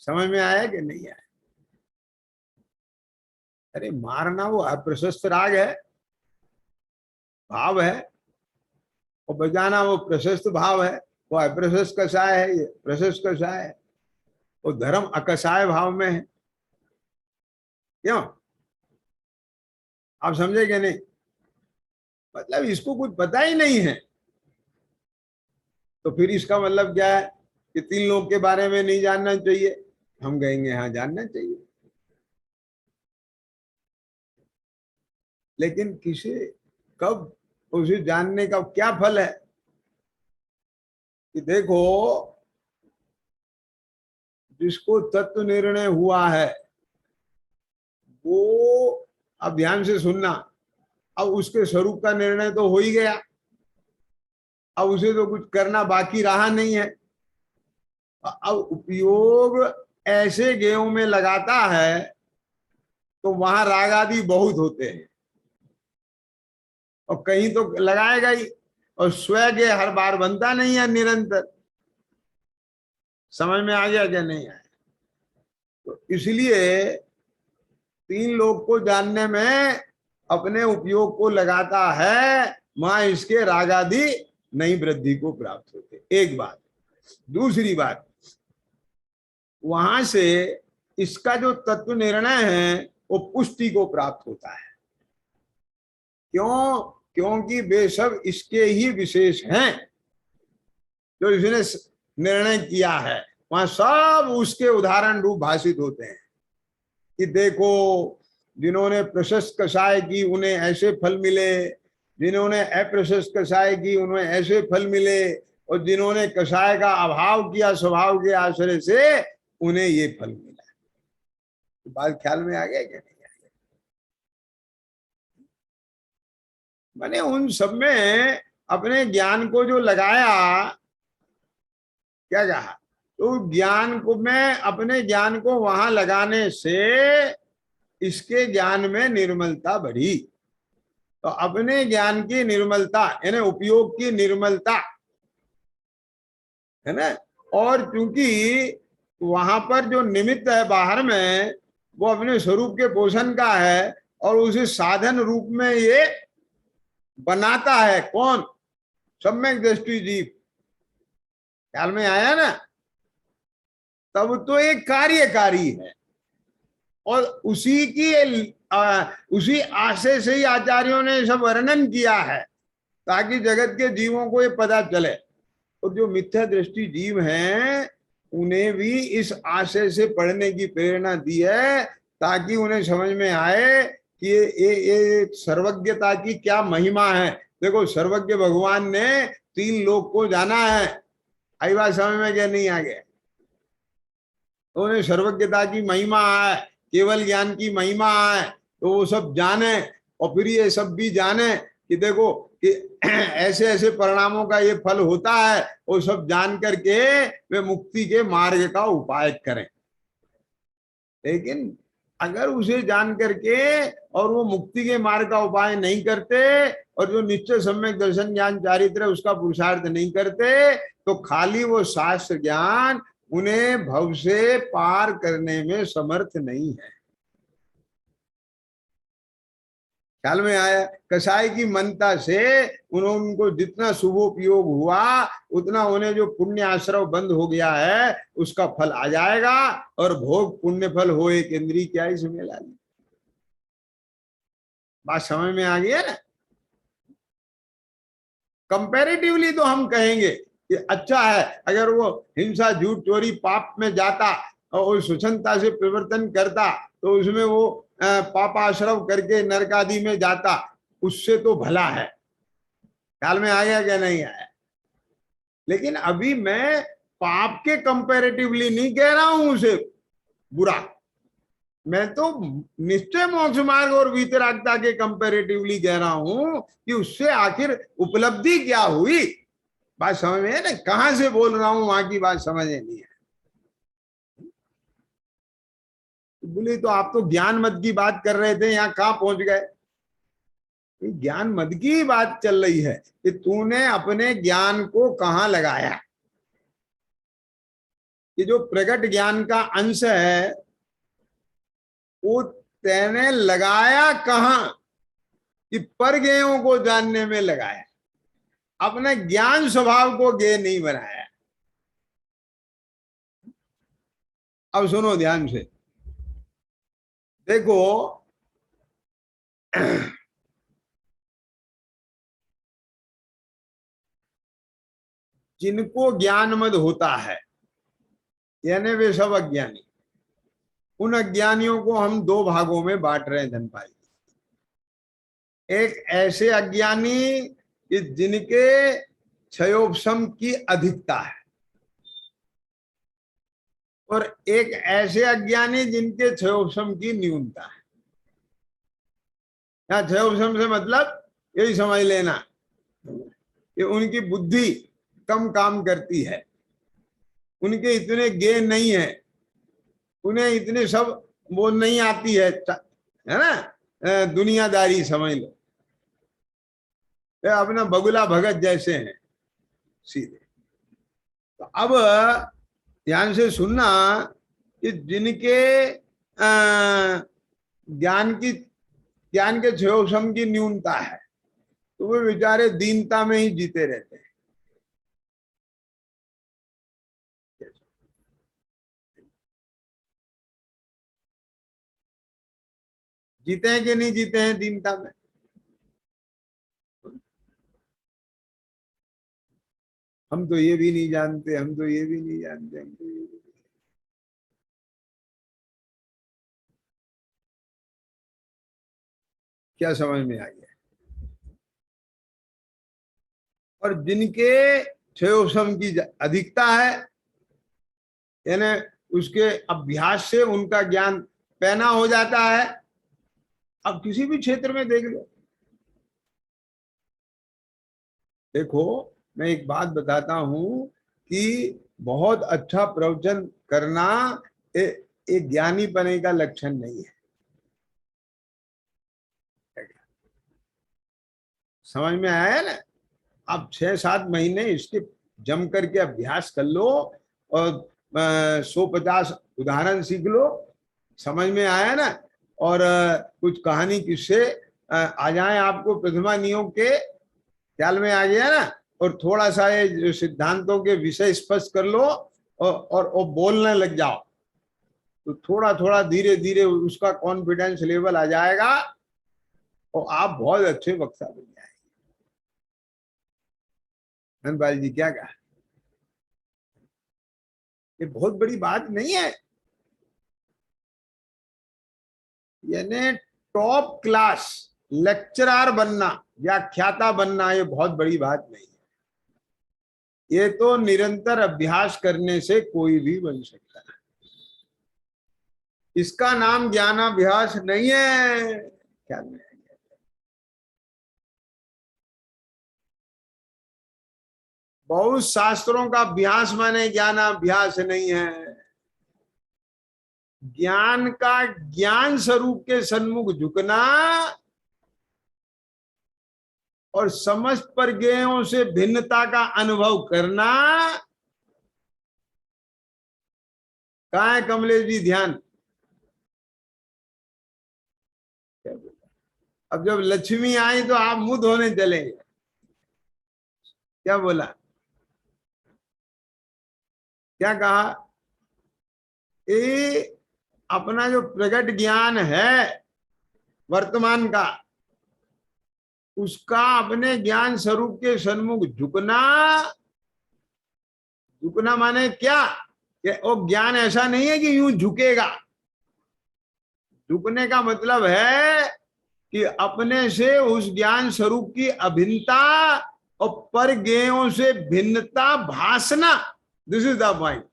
A: समझ में आया कि नहीं आया? अरे मारना वो अप्रशस्त राग है, भाव है, और बजाना वो प्रशस्त भाव है। वो अप्रशस्त कषाय है, ये प्रशस्त कषाय है। वो धर्म अकषाय भाव में है। क्यों? आप समझे कि नहीं? मतलब इसको कुछ पता ही नहीं है। तो फिर इसका मतलब क्या है कि तीन लोग के बारे में नहीं जानना चाहिए? हम कहेंगे हाँ जानना चाहिए, लेकिन किसे, कब, उसे जानने का क्या फल है? कि देखो, जिसको तत्व निर्णय हुआ है वो, अब ध्यान से सुनना, अब उसके स्वरूप का निर्णय तो हो ही गया। अब उसे तो कुछ करना बाकी रहा नहीं है। अब उपयोग ऐसे गेहूं में लगाता है तो वहां राग आदि बहुत होते हैं, और कहीं तो लगाएगा ही। और स्वयं हर बार बनता नहीं है निरंतर। समझ में आ गया क्या नहीं आया? तो इसलिए तीन लोग को जानने में अपने उपयोग को लगाता है, वहां इसके राग आदि नई वृद्धि को प्राप्त होते। एक बात। दूसरी बात, वहां से इसका जो तत्व निर्णय है वो पुष्टि को प्राप्त होता है। क्यों? क्योंकि वे सब इसके ही विशेष हैं जो इसने निर्णय किया है। वहां सब उसके उदाहरण रूप भाषित होते हैं कि देखो, जिन्होंने प्रशस्त कषाय की उन्हें ऐसे फल मिले, जिन्होंने अप्रशस्त कषाय की उन्हें ऐसे फल मिले, और जिन्होंने कषाय का अभाव किया स्वभाव के आश्रय से उन्हें ये फल मिला। तो बात ख्याल में आ गया क्या नहीं आ गया? मैंने उन सब में अपने ज्ञान को जो लगाया, क्या कहा, तो ज्ञान को, मैं अपने ज्ञान को वहां लगाने से इसके ज्ञान में निर्मलता बढ़ी। तो अपने ज्ञान की निर्मलता यानी उपयोग की निर्मलता है ना। और क्योंकि वहां पर जो निमित्त है बाहर में वो अपने स्वरूप के पोषण का है, और उसे साधन रूप में ये बनाता है कौन? सम्यक दृष्टि जीव। ख्याल में आया ना? तब तो एक कार्यकारी है, और उसी की उसी आशय से ही आचार्यों ने सब वर्णन किया है ताकि जगत के जीवों को ये पता चले। और जो मिथ्या दृष्टि जीव हैं उन्हें भी इस आशय से पढ़ने की प्रेरणा दी है ताकि उन्हें समझ में आए कि ये सर्वज्ञता की क्या महिमा है। देखो, सर्वज्ञ भगवान ने तीन लोक को जाना है। आई बात समझ में क्या नहीं आ गया? उन्हें सर्वज्ञता की महिमा है, केवल ज्ञान की महिमा है, तो वो सब जाने। और फिर ये सब भी जाने कि देखो कि ऐसे ऐसे परिणामों का ये फल होता है, वो सब जान करके वे मुक्ति के मार्ग का उपाय करें। लेकिन अगर उसे जान करके और वो मुक्ति के मार्ग का उपाय नहीं करते, और जो निश्चय सम्यक दर्शन ज्ञान चारित्र उसका पुरुषार्थ नहीं करते, तो खाली वो शास्त्र ज्ञान उन्हें भव से पार करने में समर्थ नहीं है। ख्याल में आया? कसाई की मनता से उनको जितना शुभोपयोग हुआ उतना उन्हें जो पुण्य आश्रव बंद हो गया है उसका फल आ जाएगा, और भोग पुण्य फल हो एक इंद्री क्या इसमें ला ली। बात समझ में आ गया ना? कंपैरेटिवली तो हम कहेंगे कि अच्छा है अगर वो हिंसा झूठ चोरी पाप में जाता और स्वच्छंदता से प्रवर्तन करता तो उसमें वो पापाश्रव करके नरक आदि में जाता, उससे तो भला है। ख्याल में आ गया क्या नहीं आया? लेकिन अभी मैं पाप के कंपैरेटिवली नहीं कह रहा हूं उसे बुरा, मैं तो निश्चय मोक्ष मार्ग और वीतरागता के कंपैरेटिवली कह रहा हूं कि उससे आखिर उपलब्धि क्या हुई। बात समझ में है ना, कहां से बोल रहा हूं वहां की बात समझ नहीं है। बोले तो आप तो ज्ञान मत की बात कर रहे थे, यहाँ कहां पहुंच गए। ज्ञान मत की बात चल रही है कि तूने अपने ज्ञान को कहां लगाया। कि जो प्रकट ज्ञान का अंश है वो तेने लगाया कहां, कि परगेयों को जानने में लगाया, अपने ज्ञान स्वभाव को गे नहीं बनाया। अब सुनो ध्यान से, देखो जिनको ज्ञान मद होता है यानी वे सब अज्ञानी, उन अज्ञानियों को हम दो भागों में बांट रहे हैं धनपाल जी। एक ऐसे अज्ञानी कि जिनके क्षयोपशम की अधिकता है, और एक ऐसे अज्ञानी जिनके क्षयोपशम की न्यूनता है। या क्षयोपशम से मतलब यही समझ लेना कि उनकी बुद्धि कम काम करती है, उनके इतने ज्ञान नहीं है, उन्हें इतने सब वो नहीं आती है ना, दुनियादारी समझ लो, अपना बगुला भगत जैसे हैं सीधे। तो अब ध्यान से सुनना कि जिनके ज्ञान के क्षयोपशम की न्यूनता है तो वे बेचारे दीनता में ही जीते रहते हैं। जीते हैं कि नहीं जीते हैं दीनता में। हम तो ये भी नहीं जानते, हम तो ये भी नहीं जानते, हम तो ये भी। क्या समझ में आ गया। और जिनके क्षयोपशम की अधिकता है यानी उसके अभ्यास से उनका ज्ञान पैना हो जाता है। अब किसी भी क्षेत्र में देख लो, देखो मैं एक बात बताता हूं कि बहुत अच्छा प्रवचन करना एक ज्ञानी बने का लक्षण नहीं है। समझ में आया है ना। आप 6-7 महीने इसके जम करके अभ्यास कर लो और 150 उदाहरण सीख लो, समझ में आया ना। और कुछ कहानी किससे आ जाए आपको प्रथमा नियोग के ख्याल में आ गया ना, और थोड़ा सा ये सिद्धांतों के विषय स्पष्ट कर लो और बोलने लग जाओ, तो थोड़ा थोड़ा धीरे धीरे उसका कॉन्फिडेंस लेवल आ जाएगा और आप बहुत अच्छे वक्ता बन जाएंगे। धनपाल जी क्या कहा, ये बहुत बड़ी बात नहीं है। यानी टॉप क्लास लेक्चरर बनना, व्याख्याता बनना, ये बहुत बड़ी बात नहीं है। ये तो निरंतर अभ्यास करने से कोई भी बन सकता है। इसका नाम ज्ञानाभ्यास नहीं है। क्या नहीं? बहुत शास्त्रों का अभ्यास माने ज्ञानाभ्यास नहीं है। ज्ञान का ज्ञान स्वरूप के सन्मुख झुकना और समस्त प्रज्ञाओं से भिन्नता का अनुभव करना। कहाँ है कमलेश जी ध्यान। अब जब लक्ष्मी आई तो आप मुंह धोने चलेंगे। क्या बोला, क्या कहा। ये अपना जो प्रकट ज्ञान है वर्तमान का, उसका अपने ज्ञान स्वरूप के सन्मुख झुकना। झुकना माने क्या, कि वो ज्ञान ऐसा नहीं है कि यूं झुकेगा। झुकने का मतलब है कि अपने से उस ज्ञान स्वरूप की अभिन्नता और परज्ञेयों से भिन्नता भासना। This is the point.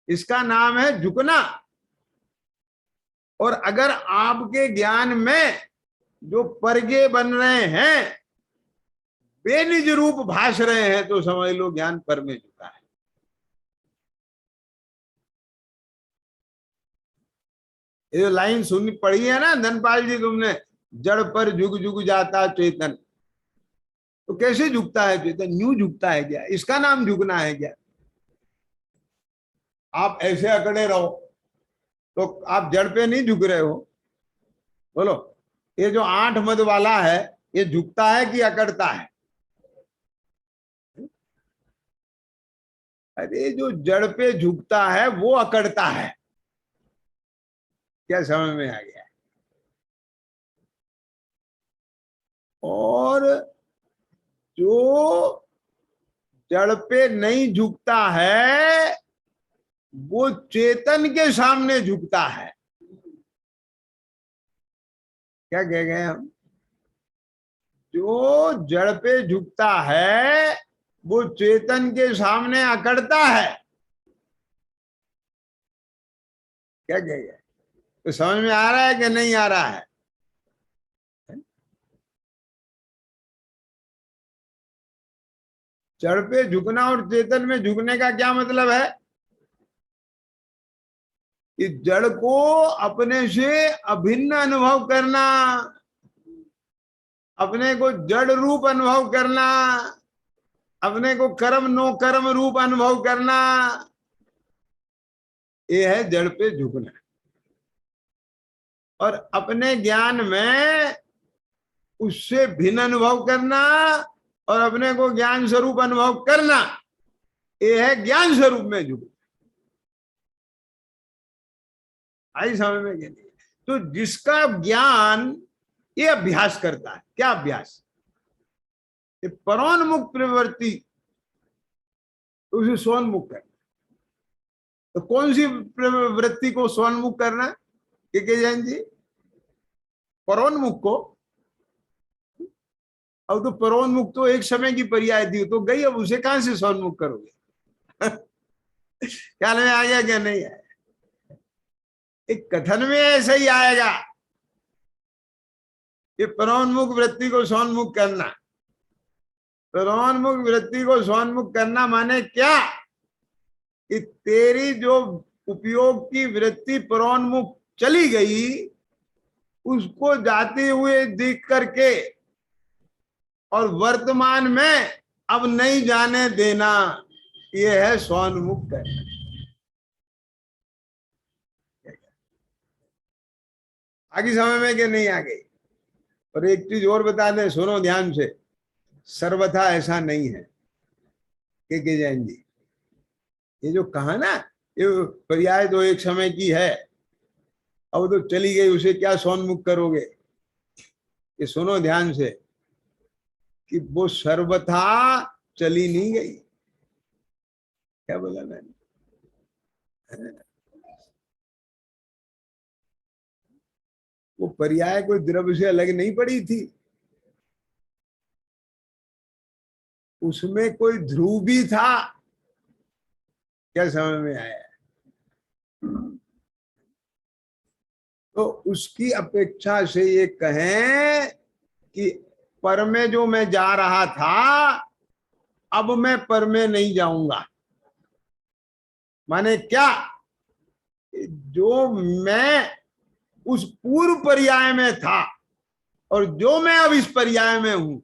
A: इसका नाम है झुकना। और अगर आपके ज्ञान में जो परगे बन रहे हैं वे निज रूप भाष रहे हैं तो समझ लो ज्ञान पर में झुका है। ये जो लाइन सुनी पढ़ी है ना धनपाल जी तुमने, जड़ पर झुक झुक जाता चेतन, तो कैसे झुकता है चेतन? यूं झुकता है क्या? इसका नाम झुकना है क्या? आप ऐसे अकड़े रहो तो आप जड़ पे नहीं झुक रहे हो। बोलो, ये जो 8 मद वाला है ये झुकता है कि अकड़ता है? अरे जो जड़ पे झुकता है वो अकड़ता है। क्या समझ में आ गया? और जो जड़ पे नहीं झुकता है वो चेतन के सामने झुकता है। क्या कह गए हम? जो जड़ पे झुकता है वो चेतन के सामने अकड़ता है। क्या कह गए? तो समझ में आ रहा है कि नहीं आ रहा है? जड़ पे झुकना और चेतन में झुकने का क्या मतलब है? कि जड़ को अपने से अभिन्न अनुभव करना, अपने को जड़ रूप अनुभव करना, अपने को कर्म नो कर्म रूप अनुभव करना, ये है जड़ पे झुकना। और अपने ज्ञान में उससे भिन्न अनुभव करना और अपने को ज्ञान स्वरूप अनुभव करना, ये है ज्ञान स्वरूप में झुकना। आई समझ में? नहीं तो जिसका ज्ञान ये अभ्यास करता है, क्या अभ्यास? ये परोन्मुख प्रवृत्ति, उसे सोन्मुख करना। तो कौन सी प्रवृत्ति को सोन्मुख करना के जैन जी? परोन्मुख को। अब तो परोन्मुख तो एक समय की पर्याय थी, तो गई, अब उसे कहां से सोन्मुख करोगे? ख्याल में आ गया क्या नहीं आया? एक कथन में ऐसा ही आएगा, ये परोन्मुख वृत्ति को सोन्मुख करना। परोन्मुख वृत्ति को सोन्मुख करना माने क्या? कि तेरी जो उपयोग की वृत्ति परोन्मुख चली गई उसको जाते हुए देख करके और वर्तमान में अब नहीं जाने देना, ये है सोन्मुख करना। आगे समय में कि नहीं आ गई? और एक चीज और बता दें, सुनो ध्यान से, सर्वथा ऐसा नहीं है के जैन जी। ये जो कहा ना, ये पर्याय तो एक समय की है, अब तो चली गई, उसे क्या सोन्मुख करोगे? ये सुनो ध्यान से कि वो सर्वथा चली नहीं गई। क्या बोला मैंने? वो पर्याय कोई द्रव्य से अलग नहीं पड़ी थी, उसमें कोई ध्रुव भी था। क्या समझ में आया? तो उसकी अपेक्षा से ये कहें कि पर में जो मैं जा रहा था अब मैं पर में नहीं जाऊंगा। माने क्या? जो मैं उस पूर्व पर्याय में था और जो मैं अब इस पर्याय में हूं,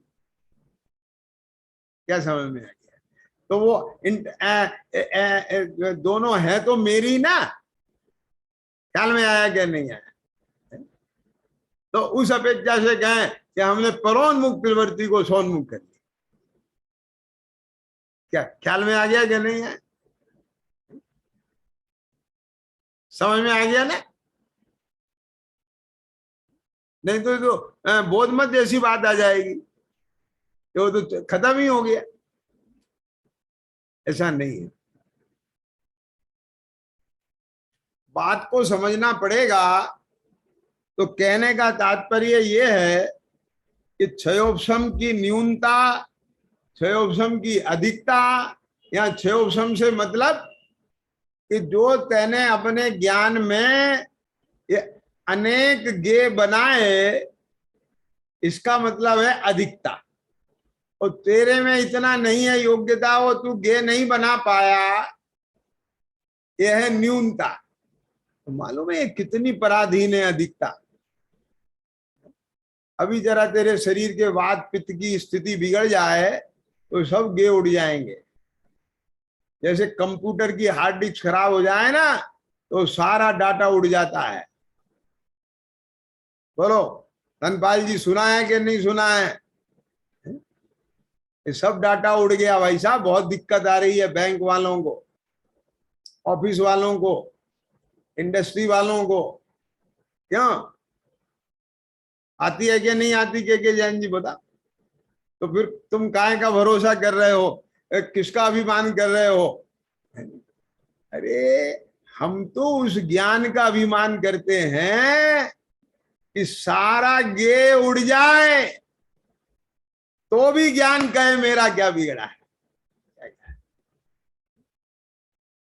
A: क्या समझ में आ गया? तो वो दोनों है तो मेरी ना। ख्याल में आया क्या नहीं आया? तो उस अपेक्षा से कहें कि हमने परोन्मुख प्रवृत्ति को सोन्मुख कर दिया। क्या ख्याल में आ गया क्या नहीं है? समझ में आ गया ना? नहीं तो बोध मत जैसी बात आ जाएगी, वो तो खत्म ही हो गया। ऐसा नहीं है, बात को समझना पड़ेगा। तो कहने का तात्पर्य ये है कि क्षयोपशम की न्यूनता, क्षयोपशम की अधिकता, या क्षयोपशम से मतलब कि जो तैने अपने ज्ञान में ये अनेक गे बनाए, इसका मतलब है अधिकता। और तेरे में इतना नहीं है योग्यता, वो तू गे नहीं बना पाया, यह है न्यूनता। तो मालूम है कितनी पराधीन है अधिकता। अभी जरा तेरे शरीर के वात पित्त की स्थिति बिगड़ जाए तो सब गे उड़ जाएंगे। जैसे कंप्यूटर की हार्ड डिस्क खराब हो जाए ना, तो सारा डाटा उड़ जाता है। बोलो धनपाल जी, सुना है कि नहीं सुना है? ये सब डाटा उड़ गया भाई साहब। बहुत दिक्कत आ रही है बैंक वालों को, ऑफिस वालों को, इंडस्ट्री वालों को। क्यों आती है कि नहीं आती के जैन जी बता? तो फिर तुम काय का भरोसा कर रहे हो, किसका अभिमान कर रहे हो? अरे हम तो उस ज्ञान का अभिमान करते हैं कि सारा गे उड़ जाए तो भी ज्ञान कहे मेरा क्या बिगड़ा है।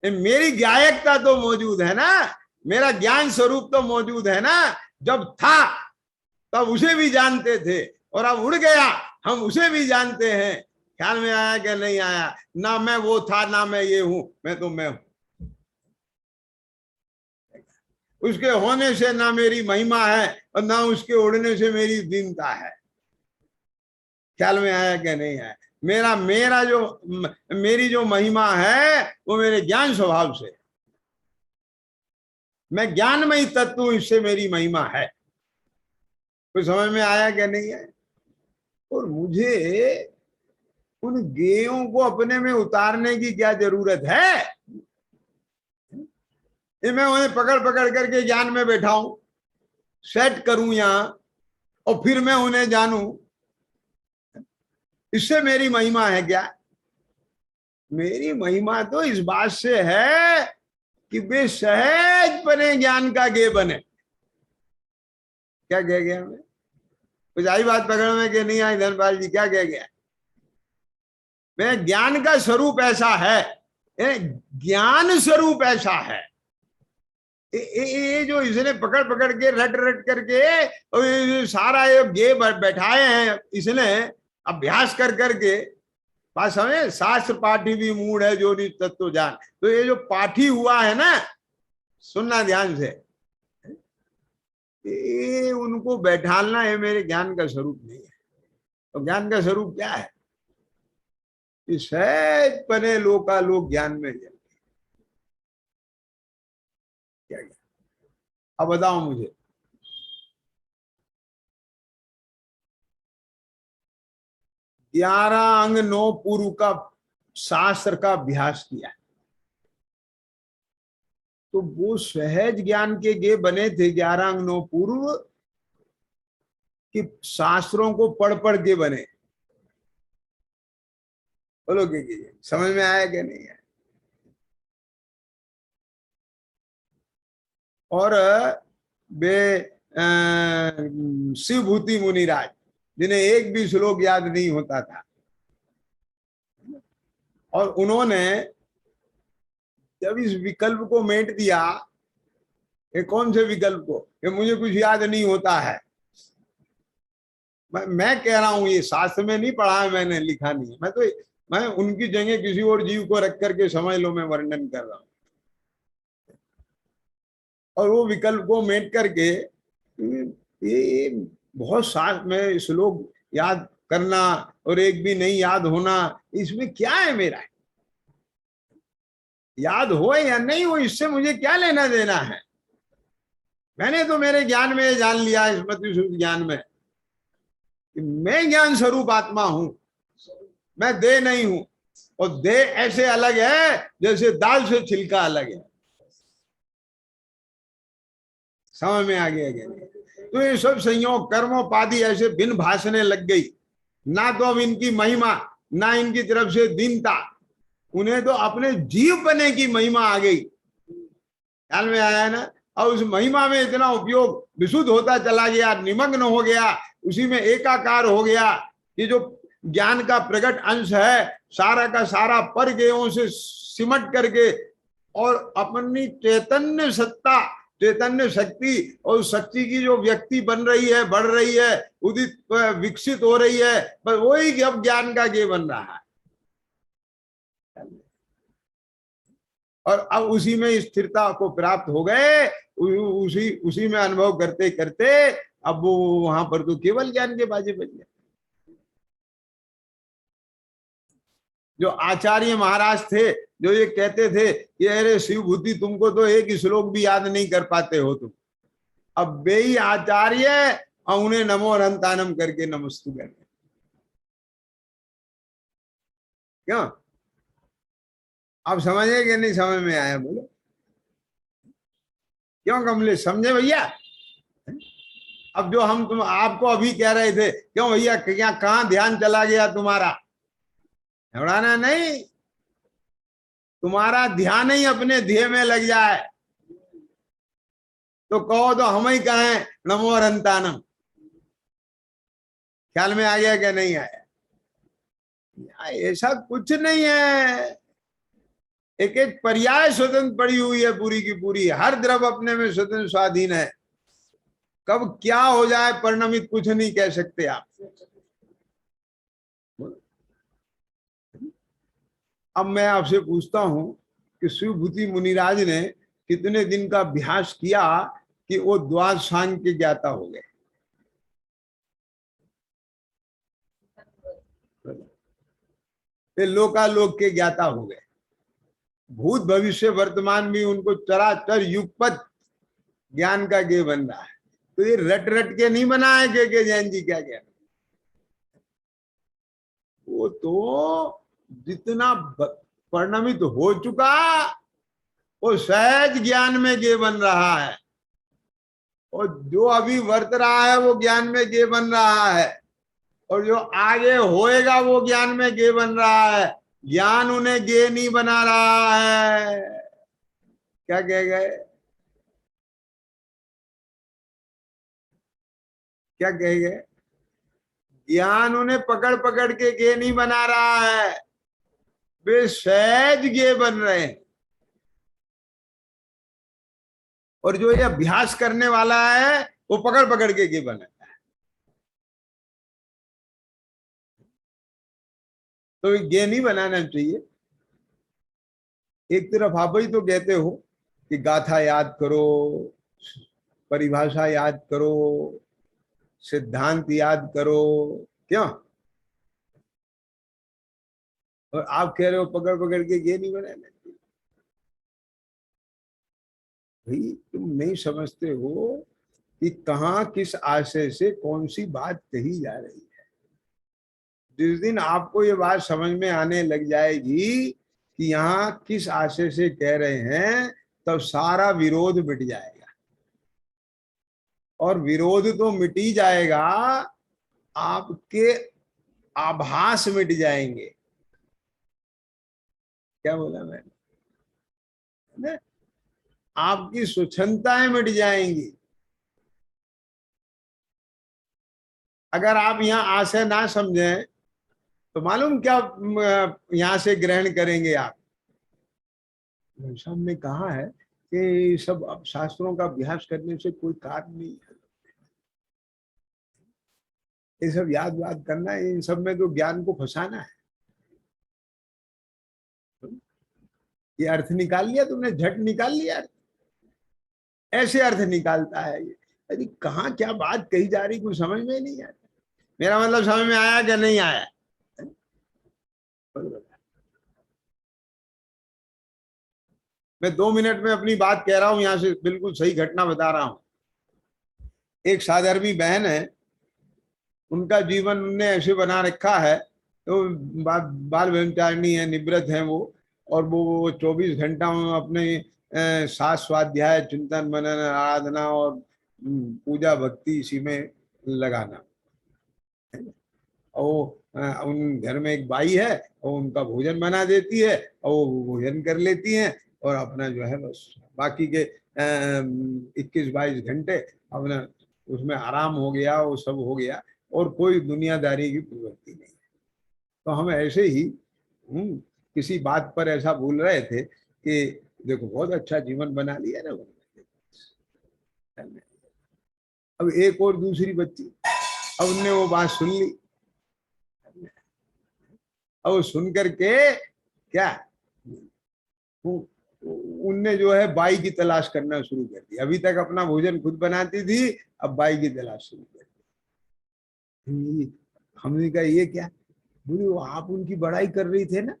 A: मेरी गायकता तो मौजूद है ना, मेरा ज्ञान स्वरूप तो मौजूद है ना। जब था तब उसे भी जानते थे, और अब उड़ गया हम उसे भी जानते हैं। ख्याल में आया कि नहीं आया? ना मैं वो था ना मैं ये हूं, मैं तो मैं हूं। उसके होने से ना मेरी महिमा है और ना उसके उड़ने से मेरी दीनता है। ख्याल में आया कि नहीं आया? मेरा मेरा जो मेरी जो महिमा है वो मेरे ज्ञान स्वभाव से, मैं ज्ञानमयी तत्व हूं, इससे मेरी महिमा है। कुछ समझ में आया कि नहीं है? और मुझे उन गेयों को अपने में उतारने की क्या जरूरत है? ये मैं उन्हें पकड़ पकड़ करके ज्ञान में बैठाऊं, सेट करूं यहां, और फिर मैं उन्हें जानूं, इससे मेरी महिमा है क्या? मेरी महिमा तो इस बात से है कि वे सहज बने, ज्ञान का गे बने। क्या कह गया मैं? कुछ आई बात पकड़ में कि नहीं आई धनपाल जी? क्या कह गया? मैं ज्ञान का स्वरूप ऐसा है, ज्ञान स्वरूप ऐसा है। ये जो इसने पकड़ पकड़ के रट रट करके और ये सारा ये गे बैठाए हैं इसने, अभ्यास कर करके। बात समझे? शास्त्र पाठी भी मूड है जो निज तत्व जान। तो ये जो पाठी हुआ है ना, सुनना ध्यान से, ये उनको बैठालना है मेरे ज्ञान का स्वरूप नहीं है। तो ज्ञान का स्वरूप क्या है? कि सहज बने लोका लोक ज्ञान में जल। क्या क्या? अब बताओ मुझे। 11 अंग 9 पूर्व का शास्त्र का अभ्यास किया, तो वो सहज ज्ञान के गे बने थे 11 अंग 9 पूर्व, कि शास्त्रों को पढ़ पढ़ के बने? बोलो कि समझ में आया कि नहीं है? और वे शिवभूति मुनिराज, जिन्हें एक भी श्लोक याद नहीं होता था, और उन्होंने जब इस विकल्प को मेट दिया, ये कौन से विकल्प को, कि मुझे कुछ याद नहीं होता है। मैं कह रहा हूं, ये शास्त्र में नहीं पढ़ा है मैंने, लिखा नहीं है। मैं उनकी जगह किसी और जीव को रख करके समझ लो मैं वर्णन कर रहा हूं। और वो विकल्प को मेट करके ये बहुत साथ में श्लोक याद करना और एक भी नहीं याद होना, इसमें क्या है मेरा? याद हो या नहीं हो, इससे मुझे क्या लेना देना है? मैंने तो मेरे ज्ञान में जान लिया, स्मृति शुद्ध ज्ञान में, कि मैं ज्ञान स्वरूप आत्मा हूं, मैं देह नहीं हूं। और देह ऐसे अलग है जैसे दाल से छिलका अलग है। समझ में आ गया क्या? तो ये सब संयोग कर्मोपाधि ऐसे बिन भाषने लग गई, ना तो अब इनकी महिमा, ना इनकी तरफ से दीनता, उन्हें तो अपने जीव बने की महिमा आ गई। ख्याल में आया ना? और उस महिमा में इतना उपयोग विशुद्ध होता चला गया, निमग्न हो गया, उसी में एकाकार हो गया कि जो ज्ञान का प्रकट अंश है सारा का सारा पर गेयों से सिमट करके और अपनी चैतन्य सत्ता, चैतन्य शक्ति और शक्ति की जो व्यक्ति बन रही है, बढ़ रही है, उदित विकसित हो रही है, बस वही अब ज्ञान का ये बन रहा है। और अब उसी में स्थिरता को प्राप्त हो गए, उसी उसी में अनुभव करते करते अब वो वहां पर तो केवल ज्ञान के बाजे बज गए। जो आचार्य महाराज थे, जो ये कहते थे कि अरे शिव बुद्धि तुमको तो एक श्लोक भी याद नहीं कर पाते हो तुम, अब वे ही आचार्य और उन्हें नमो अनंतानम करके नमस्तु कर क्यों? अब समझे कि नहीं समझ में आया? बोलो क्यों कमलेश, समझे भैया? अब जो हम तुम आपको अभी कह रहे थे, क्यों भैया क्या कहाँ ध्यान चला गया तुम्हारा? घबराना नहीं, तुम्हारा ध्यान ही अपने ध्येय में लग जाए तो कहो तो हम ही कहें नमो अनंतानम। ख्याल में आ गया क्या नहीं आया? ऐसा कुछ नहीं है, एक एक पर्याय स्वतंत्र पड़ी हुई है पूरी की पूरी, हर द्रव अपने में स्वतंत्र स्वाधीन है। कब क्या हो जाए परिणमित कुछ नहीं कह सकते आप। अब मैं आपसे पूछता हूं कि शिवभूति मुनिराज ने कितने दिन का अभ्यास किया कि वो द्वादश सांग के ज्ञाता हो गए? लोकालोक के ज्ञाता हो गए, भूत भविष्य वर्तमान भी उनको चराचर युगपत ज्ञान का गे बन रहा है। तो ये रट रट के नहीं बना है के जैन जी क्या कहना, वो तो जितना परिणमित हो चुका वो सहज ज्ञान में गे बन रहा है, और जो अभी वर्त रहा है वो ज्ञान में गे बन रहा है, और जो आगे होएगा वो ज्ञान में गे बन रहा है। ज्ञान उन्हें गे नहीं बना रहा है। क्या कह गए? क्या कह गए? ज्ञान उन्हें पकड़ पकड़ के गे नहीं बना रहा है, वे सहज गे बन रहे हैं। और जो ये अभ्यास करने वाला है वो पकड़ पकड़ के गे बनाता है। तो गे नहीं बनाना चाहिए। एक तरफ आप ही तो कहते हो कि गाथा याद करो, परिभाषा याद करो, सिद्धांत याद करो, क्यों? और आप कह रहे हो पकड़ पकड़ के गे नहीं बनाना। भाई तुम नहीं समझते हो कि कहाँ किस आशय से कौन सी बात कही जा रही है। जिस दिन आपको ये बात समझ में आने लग जाएगी कि यहाँ किस आशय से कह रहे हैं, तब सारा विरोध मिट जाएगा। और विरोध तो मिट ही जाएगा, आपके आभास मिट जाएंगे। क्या बोला मैंने? आपकी स्वच्छंदताएं मिट जाएंगी। अगर आप यहाँ आशय ना समझें तो मालूम क्या यहाँ से ग्रहण करेंगे आप? साहब ने कहा है कि सब अब शास्त्रों का अभ्यास करने से कोई कार्य नहीं है, ये सब याद वाद करना है, इन सब में तो ज्ञान को फंसाना है। ये अर्थ निकाल लिया तुमने, झट निकाल लिया। ऐसे अर्थ निकालता है ये। अरे कहाँ क्या बात कही जा रही कुछ समझ में नहीं आता। मेरा मतलब समझ में आया क्या नहीं आया? मैं 2 मिनट में अपनी बात कह रहा हूं, यहां से बिल्कुल सही घटना बता रहा हूं। एक साधर्मी बहन है, उनका जीवन उनने ऐसे बना रखा है, तो बाल ब्रह्मचारिणी है, निवृत्त है वो, और वो 24 घंटा अपने साथ स्वाध्याय, चिंतन, मनन, आराधना और पूजा भक्ति इसी में लगाना। और उन घर में एक बाई है, और उनका भोजन बना देती है, और वो भोजन कर लेती हैं, और अपना जो है बस बाकी के 21-22 घंटे अपना उसमें आराम हो गया, वो सब हो गया, और कोई दुनियादारी की प्रवृत्ति नहीं है। तो हम ऐसे ही किसी बात पर ऐसा बोल रहे थे कि देखो बहुत अच्छा जीवन बना लिया ना उन्होंने। अब एक और दूसरी बच्ची, अब उनने वो बात सुन ली। अब वो सुन करके क्या, उनने जो है बाई की तलाश करना शुरू कर दी। अभी तक अपना भोजन खुद बनाती थी, अब बाई की तलाश शुरू कर दी। हमने कहा ये क्या, बोली वो आप उनकी बड़ाई कर रही थे ना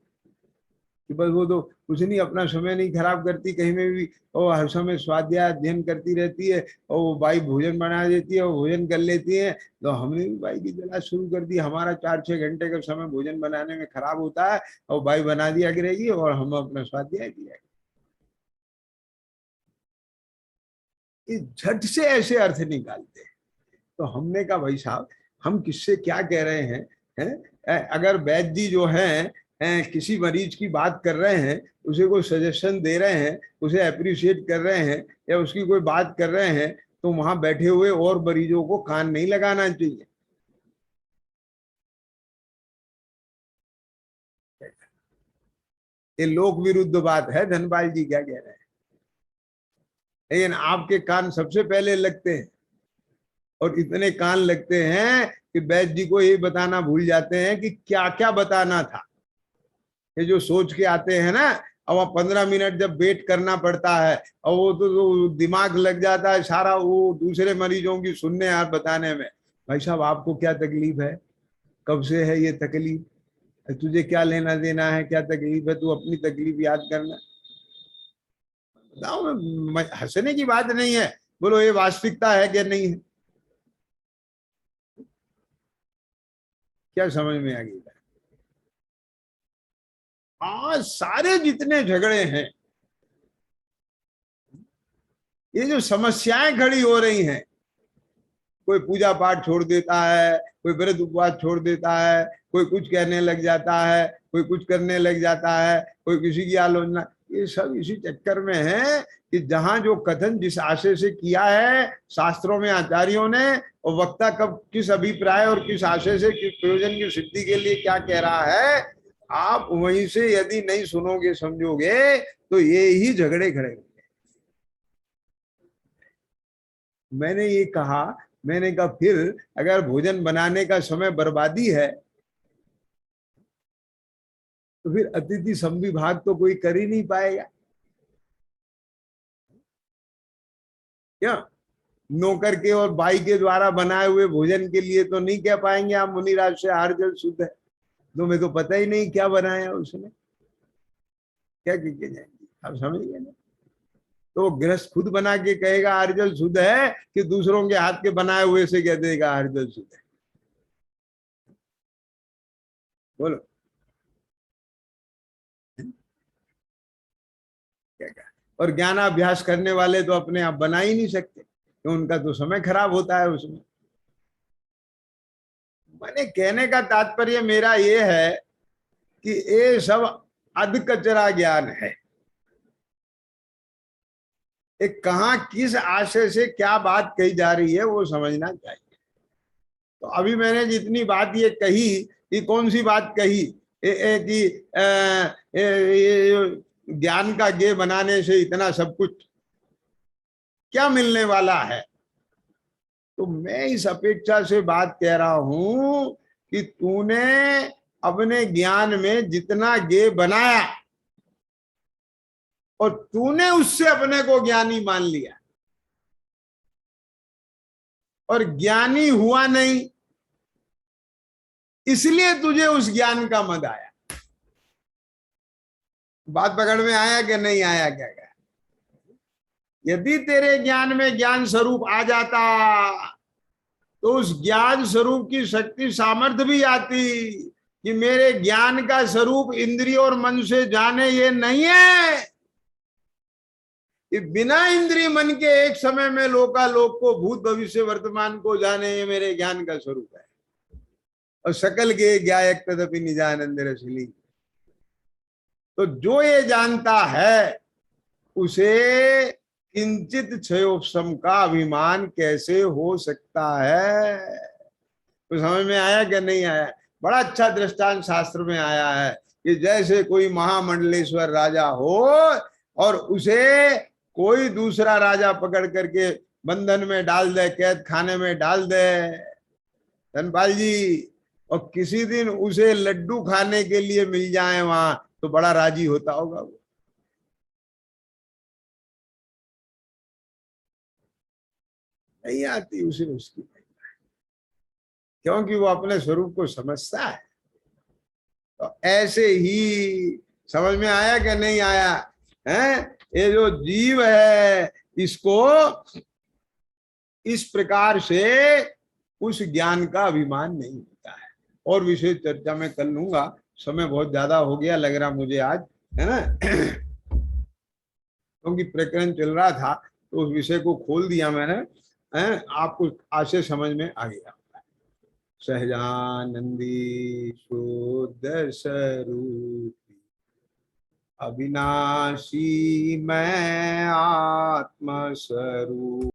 A: कि बस वो तो कुछ नहीं, अपना समय नहीं खराब करती कहीं में भी, और हर समय स्वाध्याय अध्ययन करती रहती है, और वो बाई भोजन बना देती है, वो भोजन कर लेती है। तो हमने भी बाई की तलाश शुरू कर दी। हमारा 4-6 घंटे का समय भोजन बनाने में खराब होता है, और बाई बना दिया करेगी और हम अपना स्वाध्याय किया। ये झट से ऐसे अर्थ निकालते हैं। तो हमने कहा भाई साहब, हम किससे क्या कह रहे हैं, अगर वैद्य जी जो हैं किसी मरीज की बात कर रहे हैं, उसे कोई सजेशन दे रहे हैं, उसे अप्रिशिएट कर रहे हैं, या उसकी कोई बात कर रहे हैं, तो वहां बैठे हुए और मरीजों को कान नहीं लगाना चाहिए। ये लोक विरुद्ध बात है। धनपाल जी क्या कह रहे हैं, लेकिन आपके कान सबसे पहले लगते हैं, और इतने कान लगते हैं कि वैद्य जी को ये बताना भूल जाते हैं कि क्या क्या बताना था। ये जो सोच के आते हैं ना, अब 15 मिनट जब वेट करना पड़ता है, और वो तो दिमाग लग जाता है सारा वो दूसरे मरीजों की सुनने और बताने में। भाई साहब आपको क्या तकलीफ है, कब से है ये तकलीफ, तुझे क्या लेना देना है, क्या तकलीफ है, तू अपनी तकलीफ याद करना। बताओ, हंसने की बात नहीं है, बोलो ये वास्तविकता है क्या नहीं है। क्या समझ में आ गई। आज सारे जितने झगड़े हैं, ये जो समस्याएं खड़ी हो रही हैं, कोई पूजा पाठ छोड़ देता है, कोई व्रत उपवास छोड़ देता है, कोई कुछ कहने लग जाता है, कोई कुछ करने लग जाता है, कोई किसी की आलोचना, ये सब इसी चक्कर में है कि जहां जो कथन जिस आशय से किया है शास्त्रों में आचार्यों ने, और वक्ता कब किस अभिप्राय और किस आशय से किस प्रयोजन की सिद्धि के लिए क्या कह रहा है, आप वहीं से यदि नहीं सुनोगे समझोगे तो ये ही झगड़े खड़े होंगे। मैंने ये कहा, मैंने कहा फिर अगर भोजन बनाने का समय बर्बादी है, तो फिर अतिथि संविभाग तो कोई कर ही नहीं पाएगा क्या। नौकर के और बाई के द्वारा बनाए हुए भोजन के लिए तो नहीं कह पाएंगे आप मुनिराज से आहार जल शुद्ध है, तुम्हें तो पता ही नहीं क्या बनाया उसने, क्या कह के जाएंगे, आप समझ गए ना। तो गृहस्थ खुद बना के कहेगा आहार जल शुद्ध है, कि दूसरों के हाथ के बनाए हुए से कह देगा आहार जल शुद्ध है, बोलो क्या क्या। और ज्ञानाभ्यास करने वाले तो अपने आप बना ही नहीं सकते, तो उनका तो समय खराब होता है उसमें। मैंने कहने का तात्पर्य मेरा ये है कि ये सब अध कचरा ज्ञान है। एक कहाँ किस आशय से क्या बात कही जा रही है वो समझना चाहिए। तो अभी मैंने जितनी बात ये कही, ये कौन सी बात कही, कि ज्ञान का गे बनाने से इतना सब कुछ क्या मिलने वाला है। तो मैं इस अपेक्षा से बात कह रहा हूं कि तूने अपने ज्ञान में जितना गे बनाया, और तूने उससे अपने को ज्ञानी मान लिया, और ज्ञानी हुआ नहीं, इसलिए तुझे उस ज्ञान का मद आया। बात पकड़ में आया कि नहीं आया, क्या क्या। यदि तेरे ज्ञान में ज्ञान स्वरूप आ जाता, तो उस ज्ञान स्वरूप की शक्ति सामर्थ्य भी आती कि मेरे ज्ञान का स्वरूप इंद्रिय और मन से जाने ये नहीं है, कि बिना इंद्रिय मन के एक समय में लोकालोक को, भूत भविष्य वर्तमान को जाने, ये मेरे ज्ञान का स्वरूप है। और सकल के ज्ञायक तदपि निजानंद रसली। तो जो ये जानता है उसे किंचित क्षयोपम का अभिमान कैसे हो सकता है। तो समझ में आया कि नहीं आया। बड़ा अच्छा दृष्टांत शास्त्र में आया है कि जैसे कोई महामंडलेश्वर राजा हो, और उसे कोई दूसरा राजा पकड़ करके बंधन में डाल दे, कैद खाने में डाल दे धनपाल जी, और किसी दिन उसे लड्डू खाने के लिए मिल जाए वहां, तो बड़ा राजी होता होगा वो। नहीं आती उसे उसकी, क्योंकि वो अपने स्वरूप को समझता है। तो ऐसे ही समझ में आया कि नहीं आया है? ये जो जीव है इसको इस प्रकार से उस ज्ञान का अभिमान नहीं होता है। और विशेष चर्चा में कर लूंगा, समय बहुत ज्यादा हो गया लग रहा मुझे आज, है ना। क्योंकि प्रकरण चल रहा था तो उस विषय को खोल दिया मैंने, है आपको आशय समझ में आ गया। सहजानंदी शुद्ध स्वरूप अविनाशी मैं आत्म स्वरूप।